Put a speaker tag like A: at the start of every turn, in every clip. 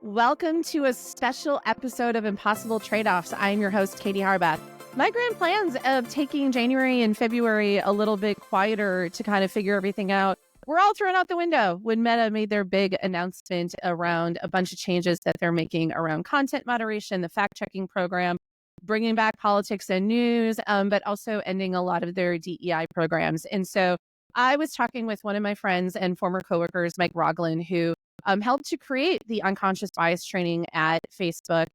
A: Welcome to a special episode of Impossible Trade-Offs. I'm your host, Katie Harbath. My grand plans of taking January and February a little bit quieter to kind of figure everything out were all thrown out the window when Meta made their big announcement around a bunch of changes that they're making around content moderation, the fact-checking program, bringing back politics and news, but also ending a lot of their DEI programs. And so I was talking with one of my friends and former coworkers, Mike Roglin, who helped to create the unconscious bias training at Facebook,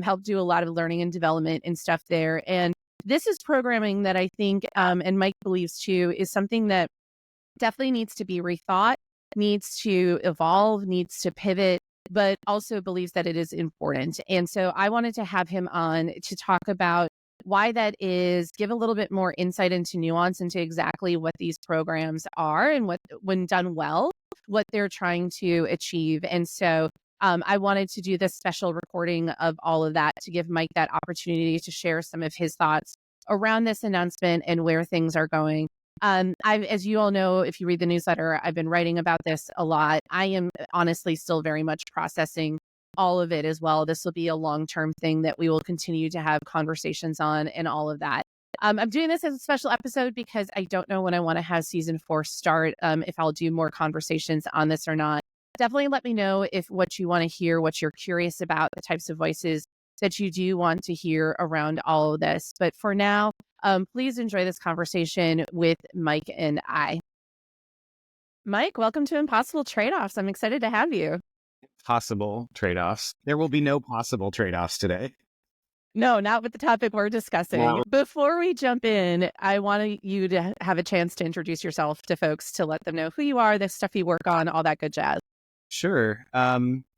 A: helped do a lot of learning and development and stuff there. And this is programming that I think, and Mike believes too, is something that definitely needs to be rethought, needs to evolve, needs to pivot, but also believes that it is important. And so I wanted to have him on to talk about why that is, give a little bit more insight into nuance into exactly what these programs are and what, when done well, what they're trying to achieve. And so I wanted to do this special recording of all of that to give Mike that opportunity to share some of his thoughts around this announcement and where things are going. As you all know, if you read the newsletter, I've been writing about this a lot. I am honestly still very much processing all of it as well. This will be a long-term thing that we will continue to have conversations on and all of that. I'm doing this as a special episode because I don't know when I want to have season 4 start, if I'll do more conversations on this or not. Definitely let me know if what you want to hear, what you're curious about, the types of voices that you do want to hear around all of this. But for now, please enjoy this conversation with Mike and I. Mike, welcome to Impossible Trade-Offs. I'm excited to have you.
B: Possible trade-offs. There will be no possible trade-offs today.
A: No, not with the topic we're discussing.
B: No.
A: Before we jump in, I want you to have a chance to introduce yourself to folks to let them know who you are, the stuff you work on, all that good jazz.
B: Sure.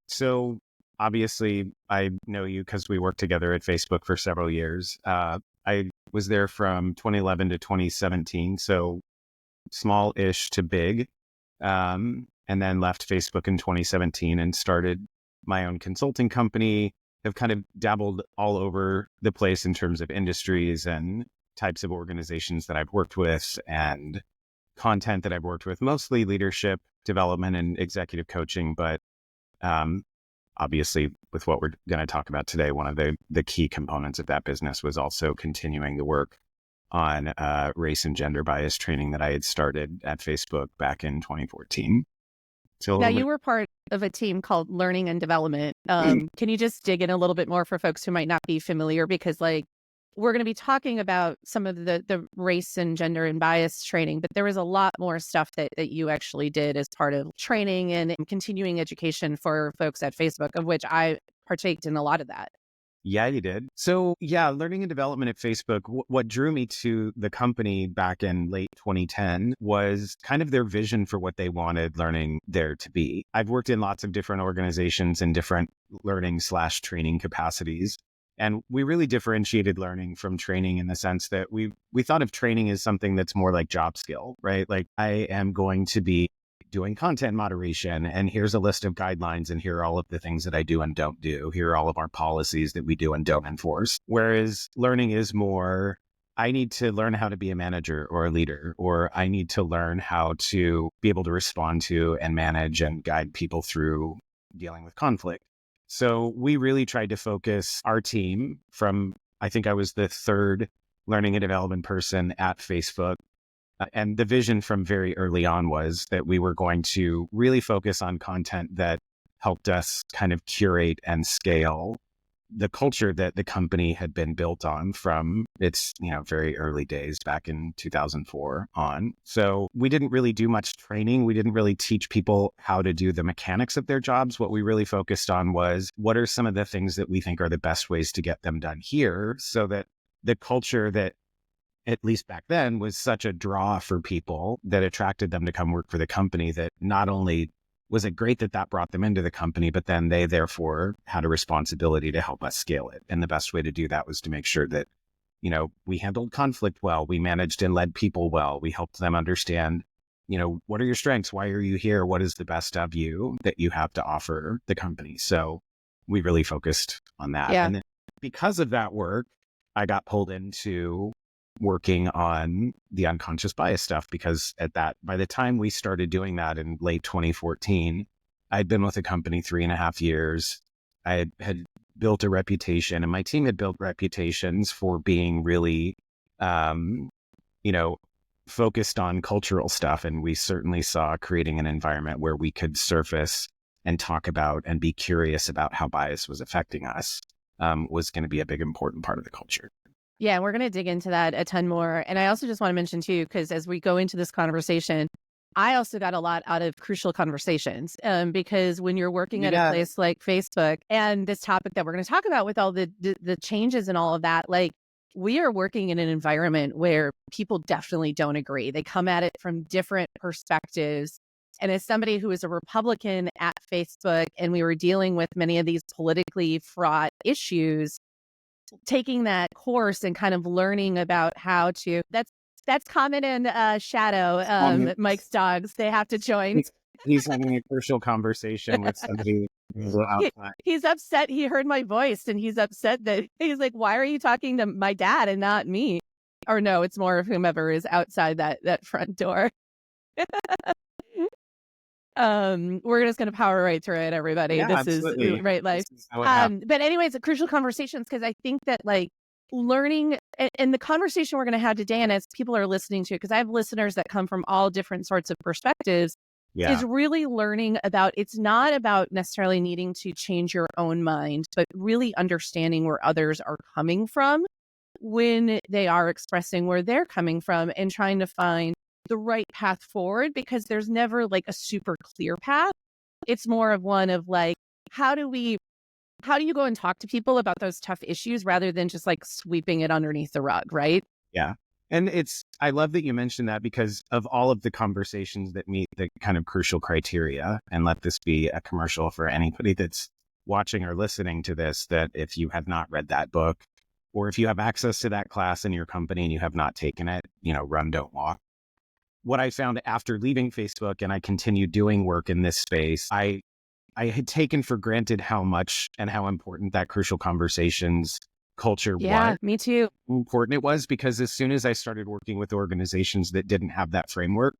B: So obviously I know you because we worked together at Facebook for several years. I was there from 2011 to 2017, so small-ish to big. And then left Facebook in 2017 and started my own consulting company. Have kind of dabbled all over the place in terms of industries and types of organizations that I've worked with and content that I've worked with, mostly leadership development and executive coaching. But obviously, with what we're going to talk about today, one of the key components of that business was also continuing the work on race and gender bias training that I had started at Facebook back in 2014. So
A: now, you were part of a team called Learning and Development. Can you just dig in a little bit more for folks who might not be familiar? Because we're going to be talking about some of the race and gender and bias training, but there was a lot more stuff that you actually did as part of training and continuing education for folks at Facebook, of which I partaked in a lot of that.
B: Yeah, you did. So yeah, learning and development at Facebook, what drew me to the company back in late 2010 was kind of their vision for what they wanted learning there to be. I've worked in lots of different organizations in different learning/training capacities. And we really differentiated learning from training in the sense that we thought of training as something that's more like job skill, right? Like I am going to be doing content moderation, and here's a list of guidelines, and here are all of the things that I do and don't do. Here are all of our policies that we do and don't enforce. Whereas learning is more, I need to learn how to be a manager or a leader, or I need to learn how to be able to respond to and manage and guide people through dealing with conflict. So we really tried to focus our team from, I think I was the third learning and development person at Facebook. And the vision from very early on was that we were going to really focus on content that helped us kind of curate and scale the culture that the company had been built on from its, very early days back in 2004 on. So we didn't really do much training. We didn't really teach people how to do the mechanics of their jobs. What we really focused on was what are some of the things that we think are the best ways to get them done here, so that the culture that, at least back then, was such a draw for people that attracted them to come work for the company, that not only was it great that brought them into the company, but then they therefore had a responsibility to help us scale it. And the best way to do that was to make sure that, we handled conflict well, we managed and led people well, we helped them understand, what are your strengths? Why are you here? What is the best of you that you have to offer the company? So we really focused on that.
A: Yeah.
B: And then because of that work, I got pulled into working on the unconscious bias stuff, because by the time we started doing that in late 2014, I'd been with the company 3.5 years. had built a reputation, and my team had built reputations for being really, you know, focused on cultural stuff. And we certainly saw creating an environment where we could surface and talk about and be curious about how bias was affecting us was going to be a big, important part of the culture.
A: Yeah, and we're going to dig into that a ton more. And I also just want to mention too, because as we go into this conversation, I also got a lot out of crucial conversations because when you're working at a place like Facebook and this topic that we're going to talk about with all the changes and all of that, like we are working in an environment where people definitely don't agree. They come at it from different perspectives. And as somebody who is a Republican at Facebook and we were dealing with many of these politically fraught issues, taking that course and kind of learning about how to, that's Common and Shadow, Mike's dogs. They have to join.
B: He's having a crucial conversation with somebody outside.
A: He's upset. He heard my voice and he's upset that he's like, why are you talking to my dad and not me? Or no, it's more of whomever is outside that front door. We're just going to power right through it, everybody.
B: Yeah,
A: this
B: absolutely.
A: is right life. But anyways, crucial conversations, because I think that like learning and the conversation we're going to have today, and as people are listening to, because I have listeners that come from all different sorts of perspectives, is really learning about, it's not about necessarily needing to change your own mind, but really understanding where others are coming from when they are expressing where they're coming from and trying to find the right path forward, because there's never like a super clear path. It's more of one of like, how do you go and talk to people about those tough issues rather than just like sweeping it underneath the rug, right?
B: Yeah. And I love that you mentioned that, because of all of the conversations that meet the kind of crucial criteria, and let this be a commercial for anybody that's watching or listening to this, that if you have not read that book, or if you have access to that class in your company and you have not taken it, run, don't walk. What I found after leaving Facebook, and I continued doing work in this space, I had taken for granted how much and how important that crucial conversations culture was.
A: Me too.
B: Important it was, because as soon as I started working with organizations that didn't have that framework,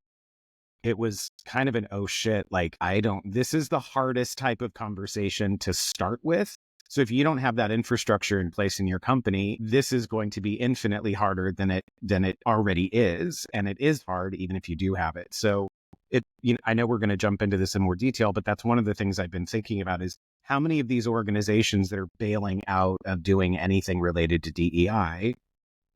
B: it was kind of an, oh shit, like this is the hardest type of conversation to start with. So if you don't have that infrastructure in place in your company, this is going to be infinitely harder than it already is. And it is hard even if you do have it. So I know we're going to jump into this in more detail, but that's one of the things I've been thinking about is how many of these organizations that are bailing out of doing anything related to DEI,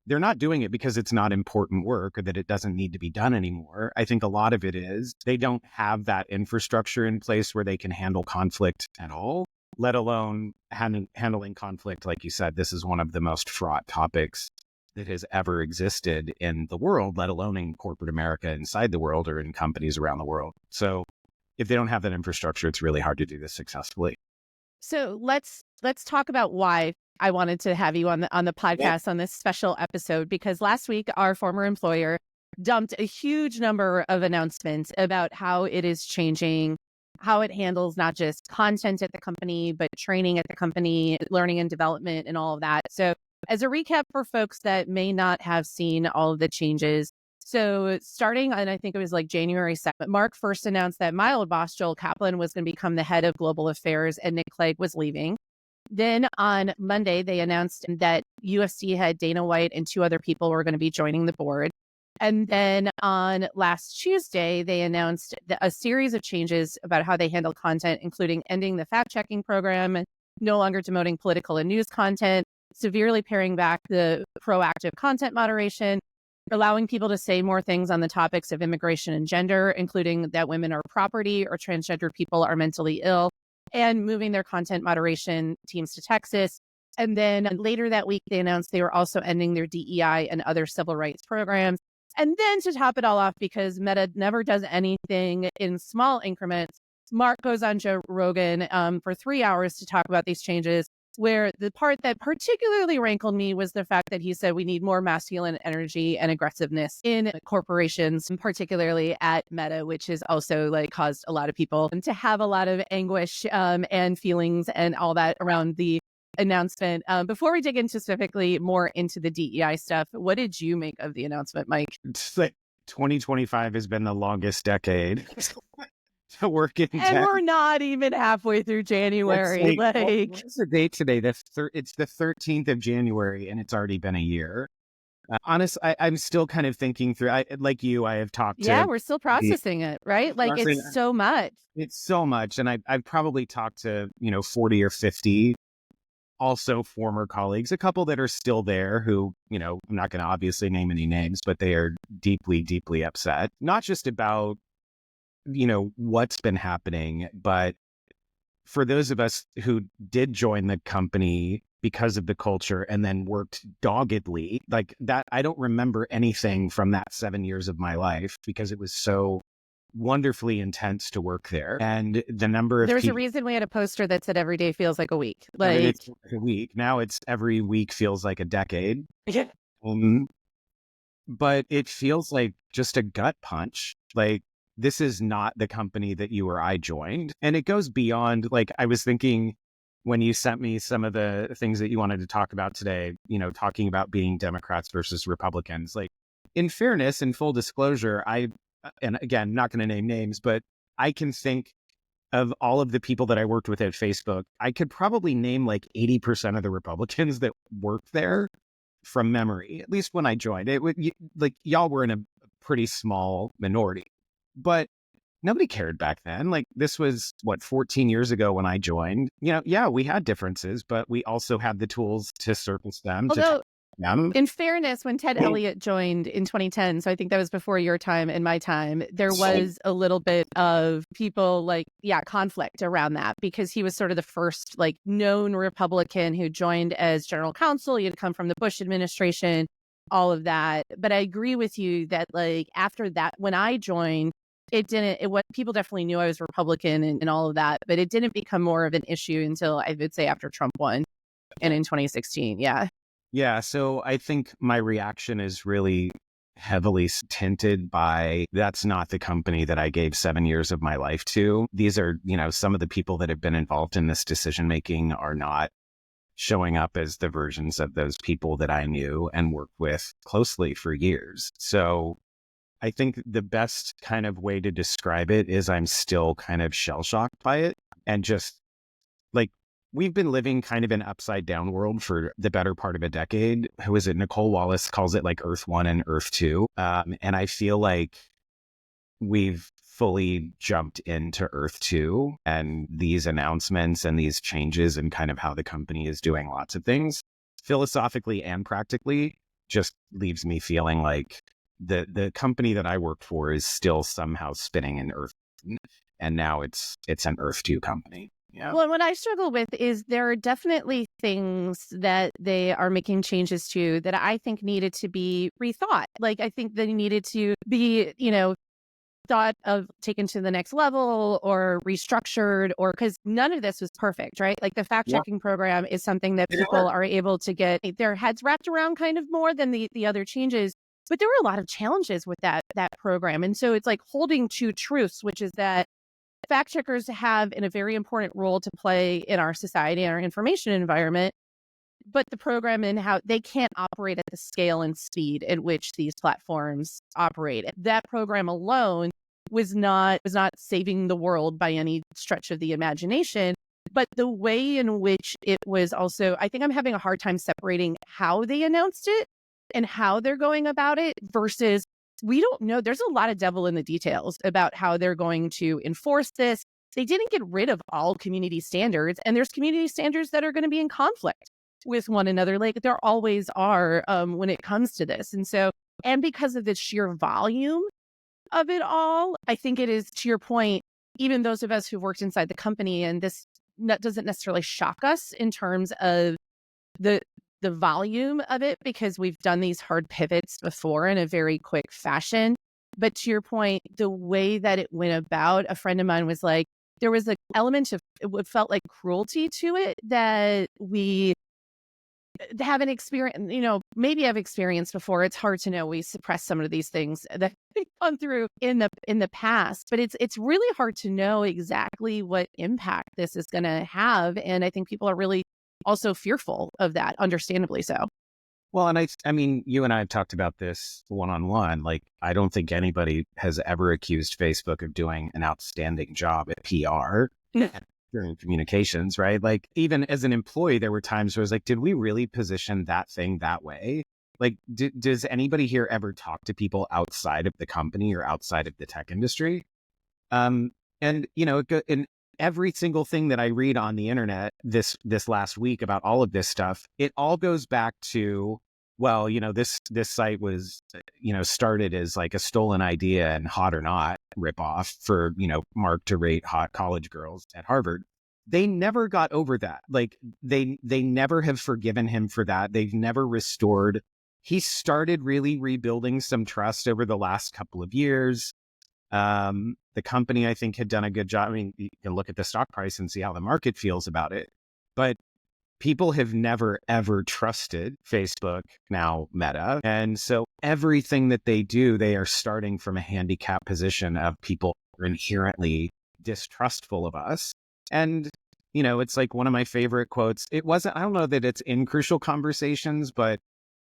B: they're not doing it because it's not important work or that it doesn't need to be done anymore. I think a lot of it is they don't have that infrastructure in place where they can handle conflict at all, let alone handling conflict. Like you said, this is one of the most fraught topics that has ever existed in the world, let alone in corporate America inside the world or in companies around the world. So if they don't have that infrastructure, it's really hard to do this successfully.
A: So let's talk about why I wanted to have you on the podcast on this special episode, because last week our former employer dumped a huge number of announcements about how it is changing, how it handles not just content at the company, but training at the company, learning and development and all of that. So as a recap for folks that may not have seen all of the changes, so starting, and I think it was like January 2nd, Mark first announced that my old boss, Joel Kaplan, was going to become the head of global affairs and Nick Clegg was leaving. Then on Monday, they announced that UFC head Dana White and 2 other people were going to be joining the board. And then on last Tuesday, they announced a series of changes about how they handle content, including ending the fact-checking program, no longer demoting political and news content, severely paring back the proactive content moderation, allowing people to say more things on the topics of immigration and gender, including that women are property or transgender people are mentally ill, and moving their content moderation teams to Texas. And then later that week, they announced they were also ending their DEI and other civil rights programs. And then to top it all off, because Meta never does anything in small increments, Mark goes on Joe Rogan for 3 hours to talk about these changes, where the part that particularly rankled me was the fact that he said we need more masculine energy and aggressiveness in corporations, and particularly at Meta, which has also like caused a lot of people to have a lot of anguish and feelings and all that around the announcement. Before we dig into specifically more into the DEI stuff, what did you make of the announcement, Mike?
B: It's like 2025 has been the longest decade to work in
A: And
B: tech.
A: we're not even halfway through
B: It's
A: January.
B: like,
A: Like,
B: what's the date today? It's the 13th of January, and it's already been a year. I'm still kind of thinking through. Like you, I have talked
A: yeah,
B: to
A: we're still
B: the
A: processing it, right? Like, it's
B: honestly,
A: so much.
B: it's so much, and I've probably talked to 40 or 50 also former colleagues, a couple that are still there who, I'm not going to obviously name any names, but they are deeply, deeply upset, not just about, what's been happening, but for those of us who did join the company because of the culture and then worked doggedly like that, I don't remember anything from that 7 years of my life because it was so wonderfully intense to work there. And the number of
A: There's a
B: people,
A: reason we had a poster that said every day feels like a week.
B: every
A: Like,
B: day's a week. Now it's every week feels like a decade.
A: yeah.
B: Um, but it feels like just a gut punch. Like, this is not the company that you or I joined. And it goes beyond, like, I was thinking when you sent me some of the things that you wanted to talk about today, talking about being Democrats versus Republicans. Like, in fairness and full disclosure, and again, not going to name names, but I can think of all of the people that I worked with at Facebook, I could probably name like 80% of the Republicans that worked there from memory, at least when I joined. It would like y'all were in a pretty small minority, but nobody cared back then. Like, this was what, 14 years ago when I joined. Yeah, we had differences, but we also had the tools to surface them, to talk
A: Although,
B: them.
A: in fairness, when Ted Elliott joined in 2010, so I think that was before your time and my time, there was a little bit of people conflict around that because he was sort of the first known Republican who joined as general counsel. He had come from the Bush administration, all of that. But I agree with you that after that, when I joined, what people definitely knew I was Republican and all of that, but it didn't become more of an issue until I would say after Trump won and in 2016. Yeah.
B: Yeah, so I think my reaction is really heavily tinted by that's not the company that I gave 7 years of my life to. These are, some of the people that have been involved in this decision making are not showing up as the versions of those people that I knew and worked with closely for years. So I think the best kind of way to describe it is I'm still kind of shell shocked by it and just like, we've been living kind of an upside down world for the better part of a decade. Who is it? Nicole Wallace calls it like Earth 1 and Earth 2. And I feel like we've fully jumped into Earth 2 and these announcements and these changes and kind of how the company is doing lots of things philosophically and practically just leaves me feeling like the company that I work for is still somehow spinning in Earth 1, and now it's an Earth 2 company. Yeah.
A: Well, what I struggle with is there are definitely things that they are making changes to that I think needed to be rethought. I think they needed to be, thought of taken to the next level or restructured, or because none of this was perfect, right? Like, the fact checking program is something that people are able to get their heads wrapped around kind of more than the other changes. But there were a lot of challenges with that program. And so it's like holding two truths, which is that fact checkers have a very important role to play in our society and our information environment, but the program and how they can't operate at the scale and speed at which these platforms operate. That program alone was not saving the world by any stretch of the imagination, but the way in which it was also, I think I'm having a hard time separating how they announced it and how they're going about it versus we don't know. There's a lot of devil in the details about how they're going to enforce this. They didn't get rid of all community standards, and there's community standards that are going to be in conflict with one another, like there always are when it comes to this. And so, and because of the sheer volume of it all, I think it is, to your point, even those of us who've worked inside the company, and this doesn't necessarily shock us in terms of the volume of it, because we've done these hard pivots before in a very quick fashion. But to your point, the way that it went about, a friend of mine was like, there was an element of, it felt like cruelty to it that we haven't experienced, maybe I've experienced before. It's hard to know. We suppress some of these things that we've gone through in the past, but it's really hard to know exactly what impact this is going to have. And I think people are really also fearful of that, understandably so.
B: Well, and I mean, you and I have talked about this one-on-one. Like, I don't think anybody has ever accused Facebook of doing an outstanding job at PR during communications, right? Like, even as an employee, there were times where I was like, did we really position that thing that way? Like, does anybody here ever talk to people outside of the company or outside of the tech industry? Um, and in every single thing that I read on the internet this last week about all of this stuff, it all goes back to, well, this site was, started as like a stolen idea and hot or not ripoff for, Mark to rate hot college girls at Harvard. They never got over that. Like they never have forgiven him for that. They've never restored. He started really rebuilding some trust over the last couple of years. The company, I think, had done a good job. I mean, you can look at the stock price and see how the market feels about it. But people have never, ever trusted Facebook, now Meta. And so everything that they do, they are starting from a handicapped position of people who are inherently distrustful of us. And, it's like one of my favorite quotes. I don't know that it's in Crucial Conversations, but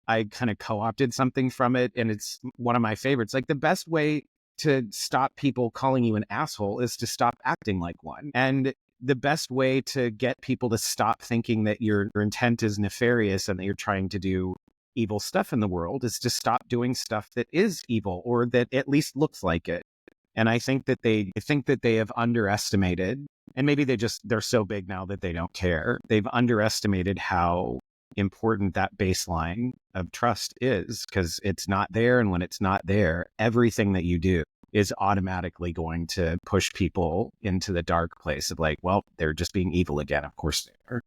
B: I kind of co-opted something from it. And it's one of my favorites. Like, the best way to stop people calling you an asshole is to stop acting like one. And the best way to get people to stop thinking that your intent is nefarious and that you're trying to do evil stuff in the world is to stop doing stuff that is evil or that at least looks like it. And I think that they have underestimated, and maybe they're so big now that they don't care. They've underestimated how important that baseline of trust is, because it's not there. And when it's not there, everything that you do is automatically going to push people into the dark place of like, well, they're just being evil again. Of course they are.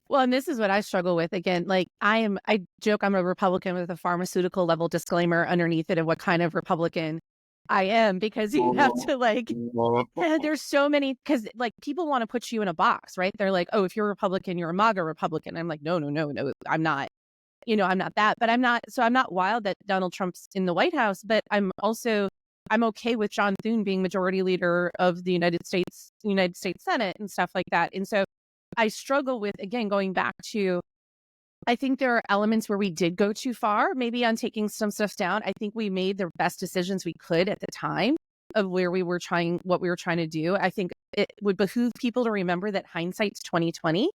A: Well, and this is what I struggle with. Again, like I joke I'm a Republican with a pharmaceutical level disclaimer underneath it of what kind of Republican I am, because you have to there's so many, because like people want to put you in a box, right? They're like, oh, if you're a Republican, you're a MAGA Republican. I'm like, no, I'm not. I'm not that, but I'm not wild that Donald Trump's in the White House, but I'm okay with John Thune being majority leader of the United States Senate and stuff like that. And so I struggle with, again, going back to, I think there are elements where we did go too far, maybe on taking some stuff down. I think we made the best decisions we could at the time of what we were trying to do. I think it would behoove people to remember that hindsight's 2020.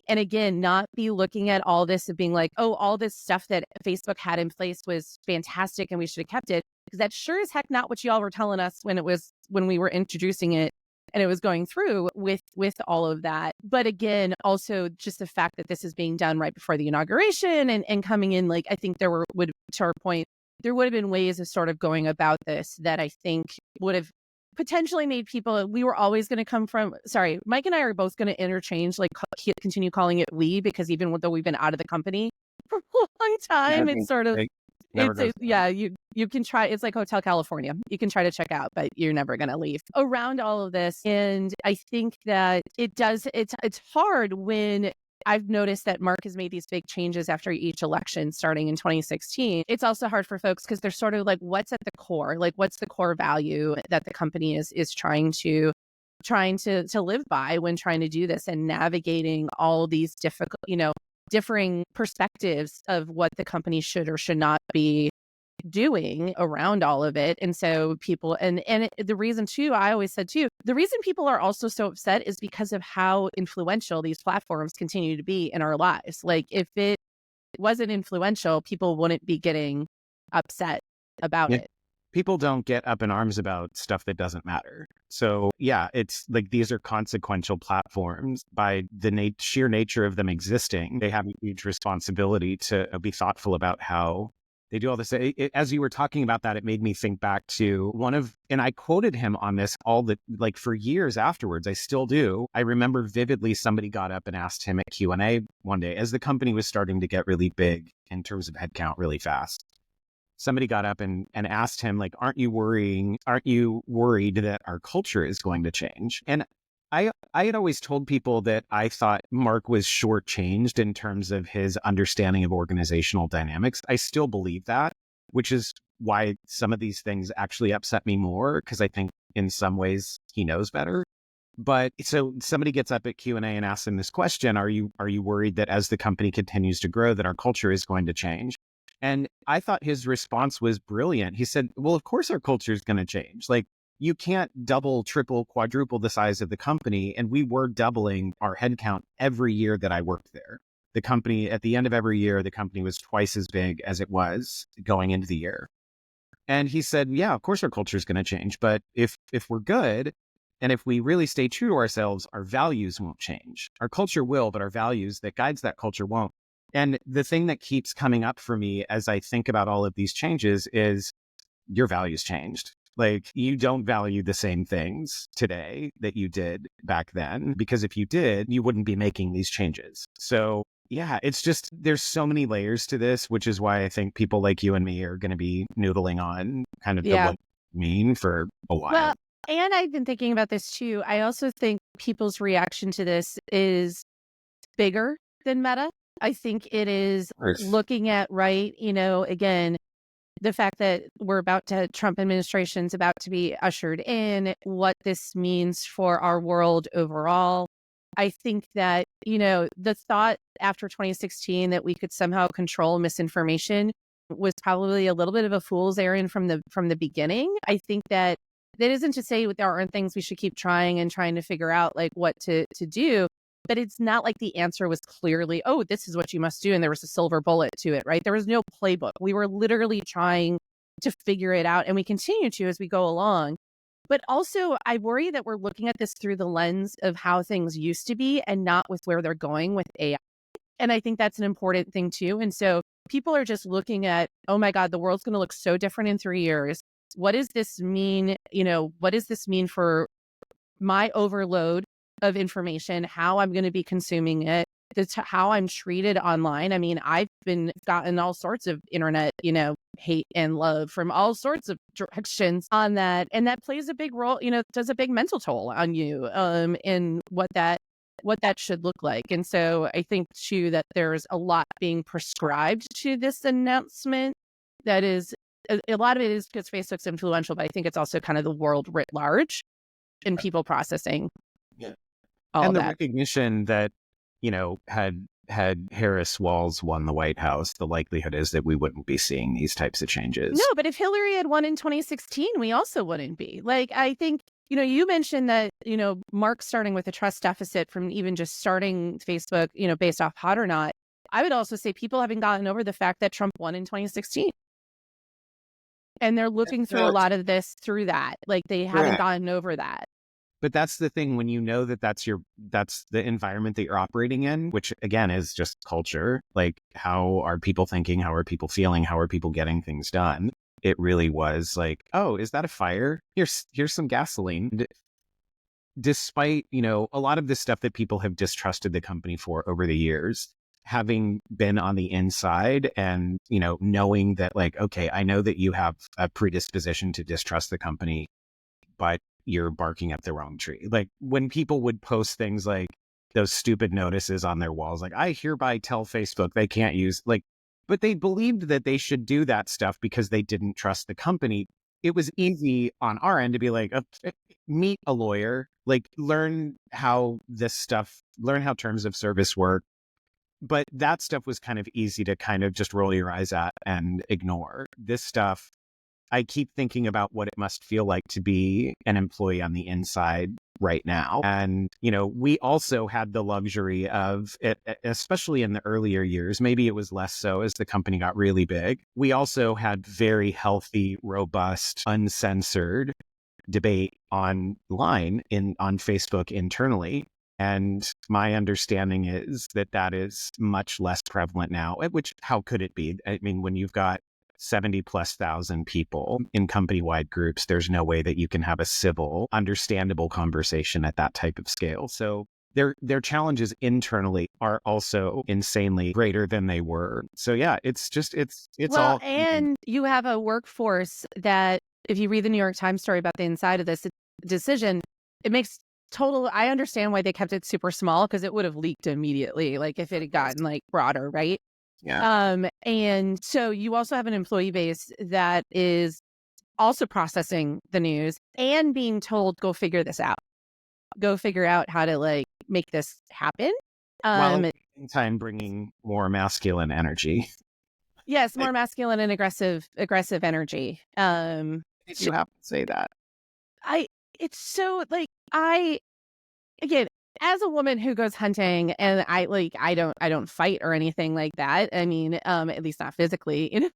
A: And again, not be looking at all this and being like, oh, all this stuff that Facebook had in place was fantastic and we should have kept it. Because that's sure as heck not what y'all were telling us when we were introducing it and it was going through with all of that. But again, also just the fact that this is being done right before the inauguration and coming in, like, I think to our point, there would have been ways of sort of going about this that I think would have potentially made people, we were always going to come from, sorry, Mike and I are both going to interchange, like continue calling it we, because even though we've been out of the company for a long time, it's sort of, you can try, it's like Hotel California. You can try to check out, but you're never going to leave around all of this. And I think that it's hard when I've noticed that Mark has made these big changes after each election starting in 2016. It's also hard for folks because they're sort of like, what's at the core? Like, what's the core value that the company is trying to live by when trying to do this and navigating all these differing perspectives of what the company should or should not be doing around all of it. And so people, the reason too, I always said too, the reason people are also so upset is because of how influential these platforms continue to be in our lives. Like, if it wasn't influential, people wouldn't be getting upset about it.
B: People don't get up in arms about stuff that doesn't matter. So yeah, it's like, these are consequential platforms by the sheer nature of them existing. They have a huge responsibility to be thoughtful about how they do all this. As you were talking about that, it made me think back to and I quoted him on this for years afterwards. I still do. I remember vividly somebody got up and asked him at Q&A one day, as the company was starting to get really big in terms of headcount really fast. Somebody got up and asked him, like, aren't you worried that our culture is going to change? And I had always told people that I thought Mark was shortchanged in terms of his understanding of organizational dynamics. I still believe that, which is why some of these things actually upset me more, because I think in some ways he knows better. But so somebody gets up at Q&A and asks him this question, are you worried that as the company continues to grow that our culture is going to change? And I thought his response was brilliant. He said, well, of course our culture is going to change. Like, you can't double, triple, quadruple the size of the company. And we were doubling our headcount every year that I worked there. The company, at the end of every year, the company was twice as big as it was going into the year. And he said, yeah, of course our culture is going to change. But if we're good, and if we really stay true to ourselves, our values won't change. Our culture will, but our values that guides that culture won't. And the thing that keeps coming up for me as I think about all of these changes is your values changed. Like, you don't value the same things today that you did back then, because if you did, you wouldn't be making these changes. So yeah, it's just, there's so many layers to this, which is why I think people like you and me are going to be noodling on kind of the what mean for a while.
A: Well, and I've been thinking about this too. I also think people's reaction to this is bigger than Meta. I think it is looking at, right, again, the fact that Trump administration's about to be ushered in, what this means for our world overall. I think that, the thought after 2016 that we could somehow control misinformation was probably a little bit of a fool's errand from the beginning. I think that isn't to say that there aren't things we should keep trying to figure out, like, what to do. But it's not like the answer was clearly, oh, this is what you must do, and there was a silver bullet to it, right? There was no playbook. We were literally trying to figure it out, and we continue to as we go along. But also, I worry that we're looking at this through the lens of how things used to be and not with where they're going with AI. And I think that's an important thing too. And so people are just looking at, oh my God, the world's going to look so different in 3 years. What does this mean? What does this mean for my overload of information, how I'm going to be consuming it, how I'm treated online? I mean, I've gotten all sorts of internet, hate and love from all sorts of directions on that. And that plays a big role, does a big mental toll on you, in what that should look like. And so I think too that there's a lot being prescribed to this announcement. That is, a lot of it is because Facebook's influential, but I think it's also kind of the world writ large and people processing.
B: Yeah.
A: And
B: the recognition that, had Harris Walz won the White House, the likelihood is that we wouldn't be seeing these types of changes.
A: No, but if Hillary had won in 2016, we also wouldn't be. Like, I think, you mentioned that, Mark starting with a trust deficit from even just starting Facebook, based off hot or not. I would also say people haven't gotten over the fact that Trump won in 2016. And they're looking through a lot of this through that. Like, they haven't gotten over that.
B: But that's the thing, when you know that that's the environment that you're operating in, which again is just culture. Like, how are people thinking? How are people feeling? How are people getting things done? It really was like, oh, is that a fire? Here's some gasoline. Despite, a lot of the stuff that people have distrusted the company for over the years, having been on the inside and, knowing that, like, okay, I know that you have a predisposition to distrust the company, but you're barking up the wrong tree. Like, when people would post things like those stupid notices on their walls, like, I hereby tell Facebook they can't use, like, but they believed that they should do that stuff because they didn't trust the company. It was easy on our end to be like, meet a lawyer, like, learn how terms of service work. But that stuff was kind of easy to kind of just roll your eyes at and ignore. This stuff, I keep thinking about what it must feel like to be an employee on the inside right now. And, we also had the luxury of it, especially in the earlier years. Maybe it was less so as the company got really big. We also had very healthy, robust, uncensored debate online on Facebook internally. And my understanding is that is much less prevalent now, which, how could it be? I mean, when you've got 70,000+ people in company-wide groups, there's no way that you can have a civil, understandable conversation at that type of scale. So their challenges internally are also insanely greater than they were. So yeah, it's
A: well, all. And you have a workforce that, if you read the New York Times story about the inside of this decision, it makes I understand why they kept it super small, because it would have leaked immediately, like, if it had gotten, like, broader, right?
B: Yeah.
A: And so you also have an employee base that is also processing the news and being told, go figure this out. Go figure out how to, like, make this happen.
B: While at the same time bringing more masculine energy.
A: Yes, more masculine and aggressive energy.
B: If you have to say that.
A: I it's so like I again, as a woman who goes hunting and I don't fight or anything like that. I mean, at least not physically,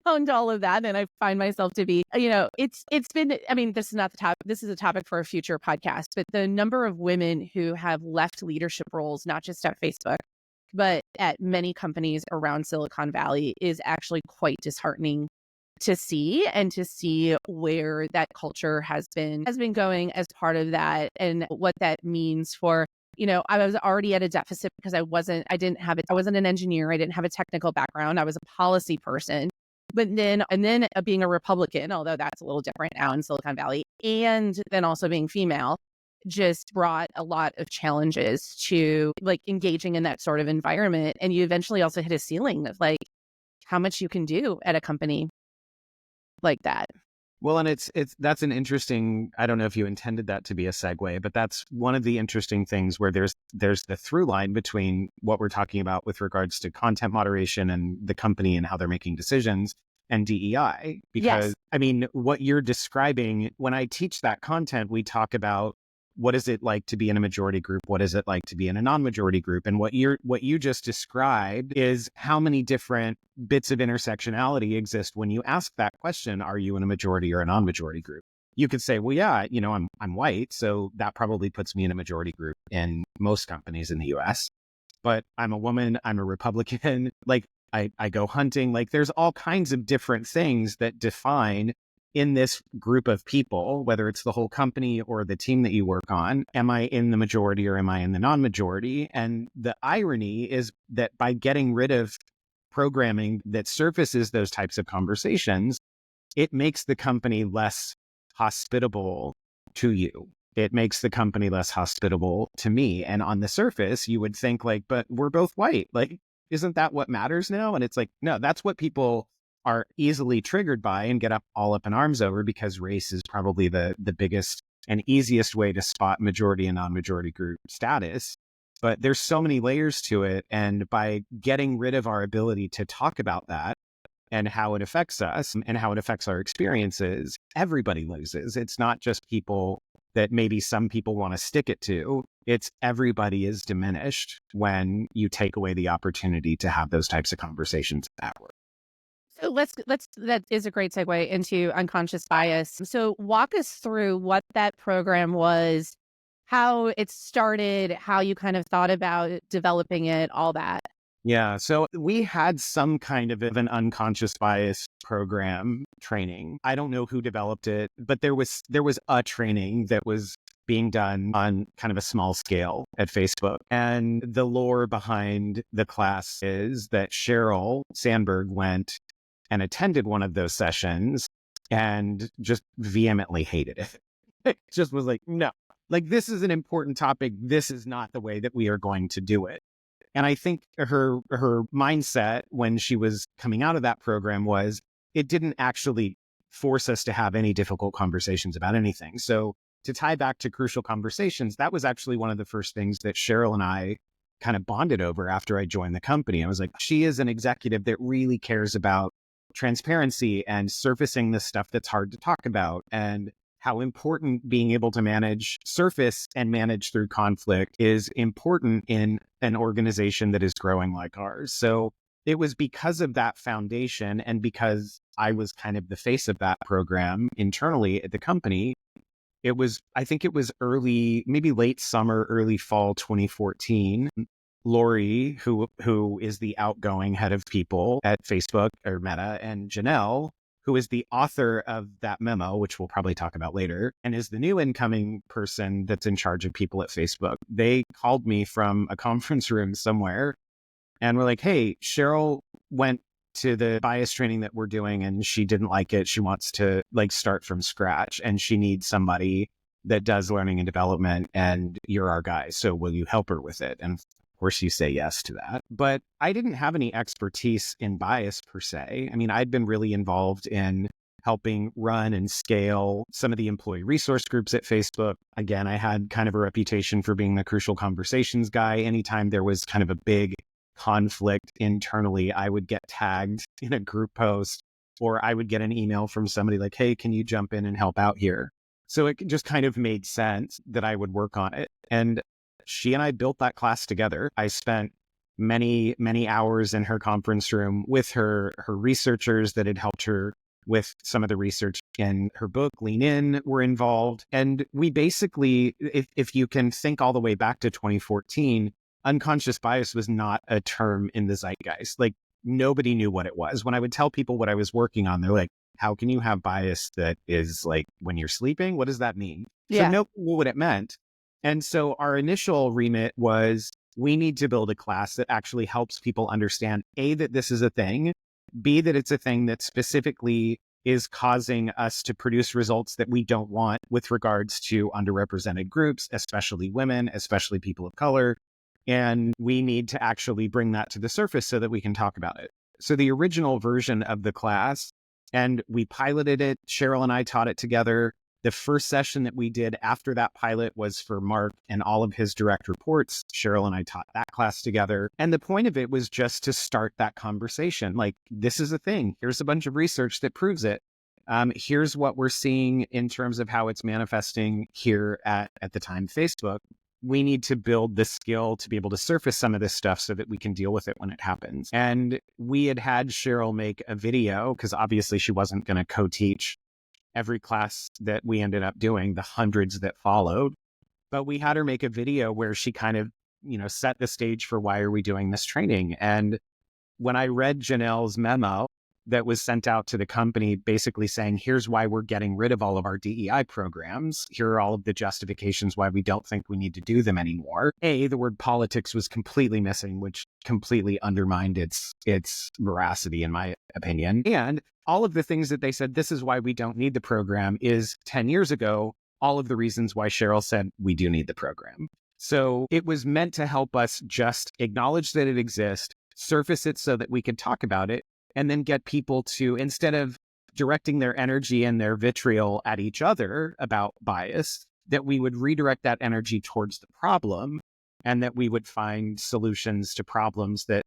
A: around all of that. And I find myself to be, it's been, I mean, this is not the topic. This is a topic for a future podcast, but the number of women who have left leadership roles, not just at Facebook, but at many companies around Silicon Valley is actually quite disheartening to see, and to see where that culture has been going as part of that, and what that means for, I was already at a deficit because I wasn't an engineer. I didn't have a technical background. I was a policy person. But then being a Republican, although that's a little different now in Silicon Valley, and then also being female, just brought a lot of challenges to like engaging in that sort of environment. And you eventually also hit a ceiling of like how much you can do at a company like that.
B: Well, and that's an interesting, I don't know if you intended that to be a segue, but that's one of the interesting things where there's the through line between what we're talking about with regards to content moderation and the company and how they're making decisions and DEI. Because
A: Yes.
B: I mean, what you're describing, when I teach that content, we talk about what is it like to be in a majority group? What is it like to be in a non-majority group? And what you just described is how many different bits of intersectionality exist when you ask that question, are you in a majority or a non-majority group? You could say, well, yeah, I'm white, so that probably puts me in a majority group in most companies in the US. But I'm a woman, I'm a Republican, like I go hunting, like there's all kinds of different things that define in this group of people, whether it's the whole company or the team that you work on, am I in the majority or am I in the non-majority? And the irony is that by getting rid of programming that surfaces those types of conversations, it makes the company less hospitable to you. It makes the company less hospitable to me. And on the surface, you would think like, but we're both white. Like, isn't that what matters now? And it's like, no, that's what people are easily triggered by and get all up in arms over, because race is probably the biggest and easiest way to spot majority and non-majority group status. But there's so many layers to it. And by getting rid of our ability to talk about that and how it affects us and how it affects our experiences, everybody loses. It's not just people that maybe some people want to stick it to. It's everybody is diminished when you take away the opportunity to have those types of conversations at work.
A: So that is a great segue into unconscious bias. So walk us through what that program was, how it started, how you kind of thought about developing it, all that.
B: Yeah, so we had some kind of an unconscious bias program training. I don't know who developed it, but there was a training that was being done on kind of a small scale at Facebook. And the lore behind the class is that Sheryl Sandberg went and attended one of those sessions and just vehemently hated it. It just was like, no, like this is an important topic. This is not the way that we are going to do it. And I think her mindset when she was coming out of that program was it didn't actually force us to have any difficult conversations about anything. So to tie back to crucial conversations, that was actually one of the first things that Sheryl and I kind of bonded over after I joined the company. I was like, she is an executive that really cares about transparency and surfacing the stuff that's hard to talk about, and how important being able to surface and manage through conflict is important in an organization that is growing like ours. So it was because of that foundation, and because I was kind of the face of that program internally at the company, I think it was maybe late summer, early fall 2014. Lori, who is the outgoing head of people at Facebook or Meta, and Janelle, who is the author of that memo, which we'll probably talk about later, and is the new incoming person that's in charge of people at Facebook. They called me from a conference room somewhere and were like, hey, Sheryl went to the bias training that we're doing and she didn't like it. She wants to like start from scratch and she needs somebody that does learning and development, and you're our guy. So will you help her with it? And of course you say yes to that. But I didn't have any expertise in bias per se. I mean, I'd been really involved in helping run and scale some of the employee resource groups at Facebook. Again, I had kind of a reputation for being the crucial conversations guy. Anytime there was kind of a big conflict internally, I would get tagged in a group post, or I would get an email from somebody like, hey, can you jump in and help out here? So it just kind of made sense that I would work on it. And she and I built that class together. I spent many hours in her conference room with her researchers that had helped her with some of the research in her book. Lean In were involved. And we basically, if you can think all the way back to 2014, unconscious bias was not a term in the zeitgeist. Like, nobody knew what it was. When I would tell people what I was working on, they're like, how can you have bias that is like when you're sleeping? What does that mean? So
A: Yeah.
B: nobody knew what it meant. And so our initial remit was, we need to build a class that actually helps people understand, A, that this is a thing, B, that it's a thing that specifically is causing us to produce results that we don't want with regards to underrepresented groups, especially women, especially people of color. And we need to actually bring that to the surface so that we can talk about it. So the original version of the class, and we piloted it, Cheryl and I taught it together. The first session that we did after that pilot was for Mark and all of his direct reports. Cheryl and I taught that class together. And the point of it was just to start that conversation. Like, this is a thing. Here's a bunch of research that proves it. Here's what we're seeing in terms of how it's manifesting here at the time Facebook. We need to build the skill to be able to surface some of this stuff so that we can deal with it when it happens. And we had Cheryl make a video, because obviously she wasn't going to co-teach every class that we ended up doing, the hundreds that followed. But we had her make a video where she kind of, set the stage for why are we doing this training. And when I read Janelle's memo that was sent out to the company, basically saying, here's why we're getting rid of all of our DEI programs. Here are all of the justifications why we don't think we need to do them anymore. A, the word politics was completely missing, which completely undermined its veracity, in my opinion. And all of the things that they said, this is why we don't need the program, is 10 years ago, all of the reasons why Cheryl said we do need the program. So it was meant to help us just acknowledge that it exists, surface it so that we could talk about it, and then get people to, instead of directing their energy and their vitriol at each other about bias, that we would redirect that energy towards the problem, and that we would find solutions to problems that,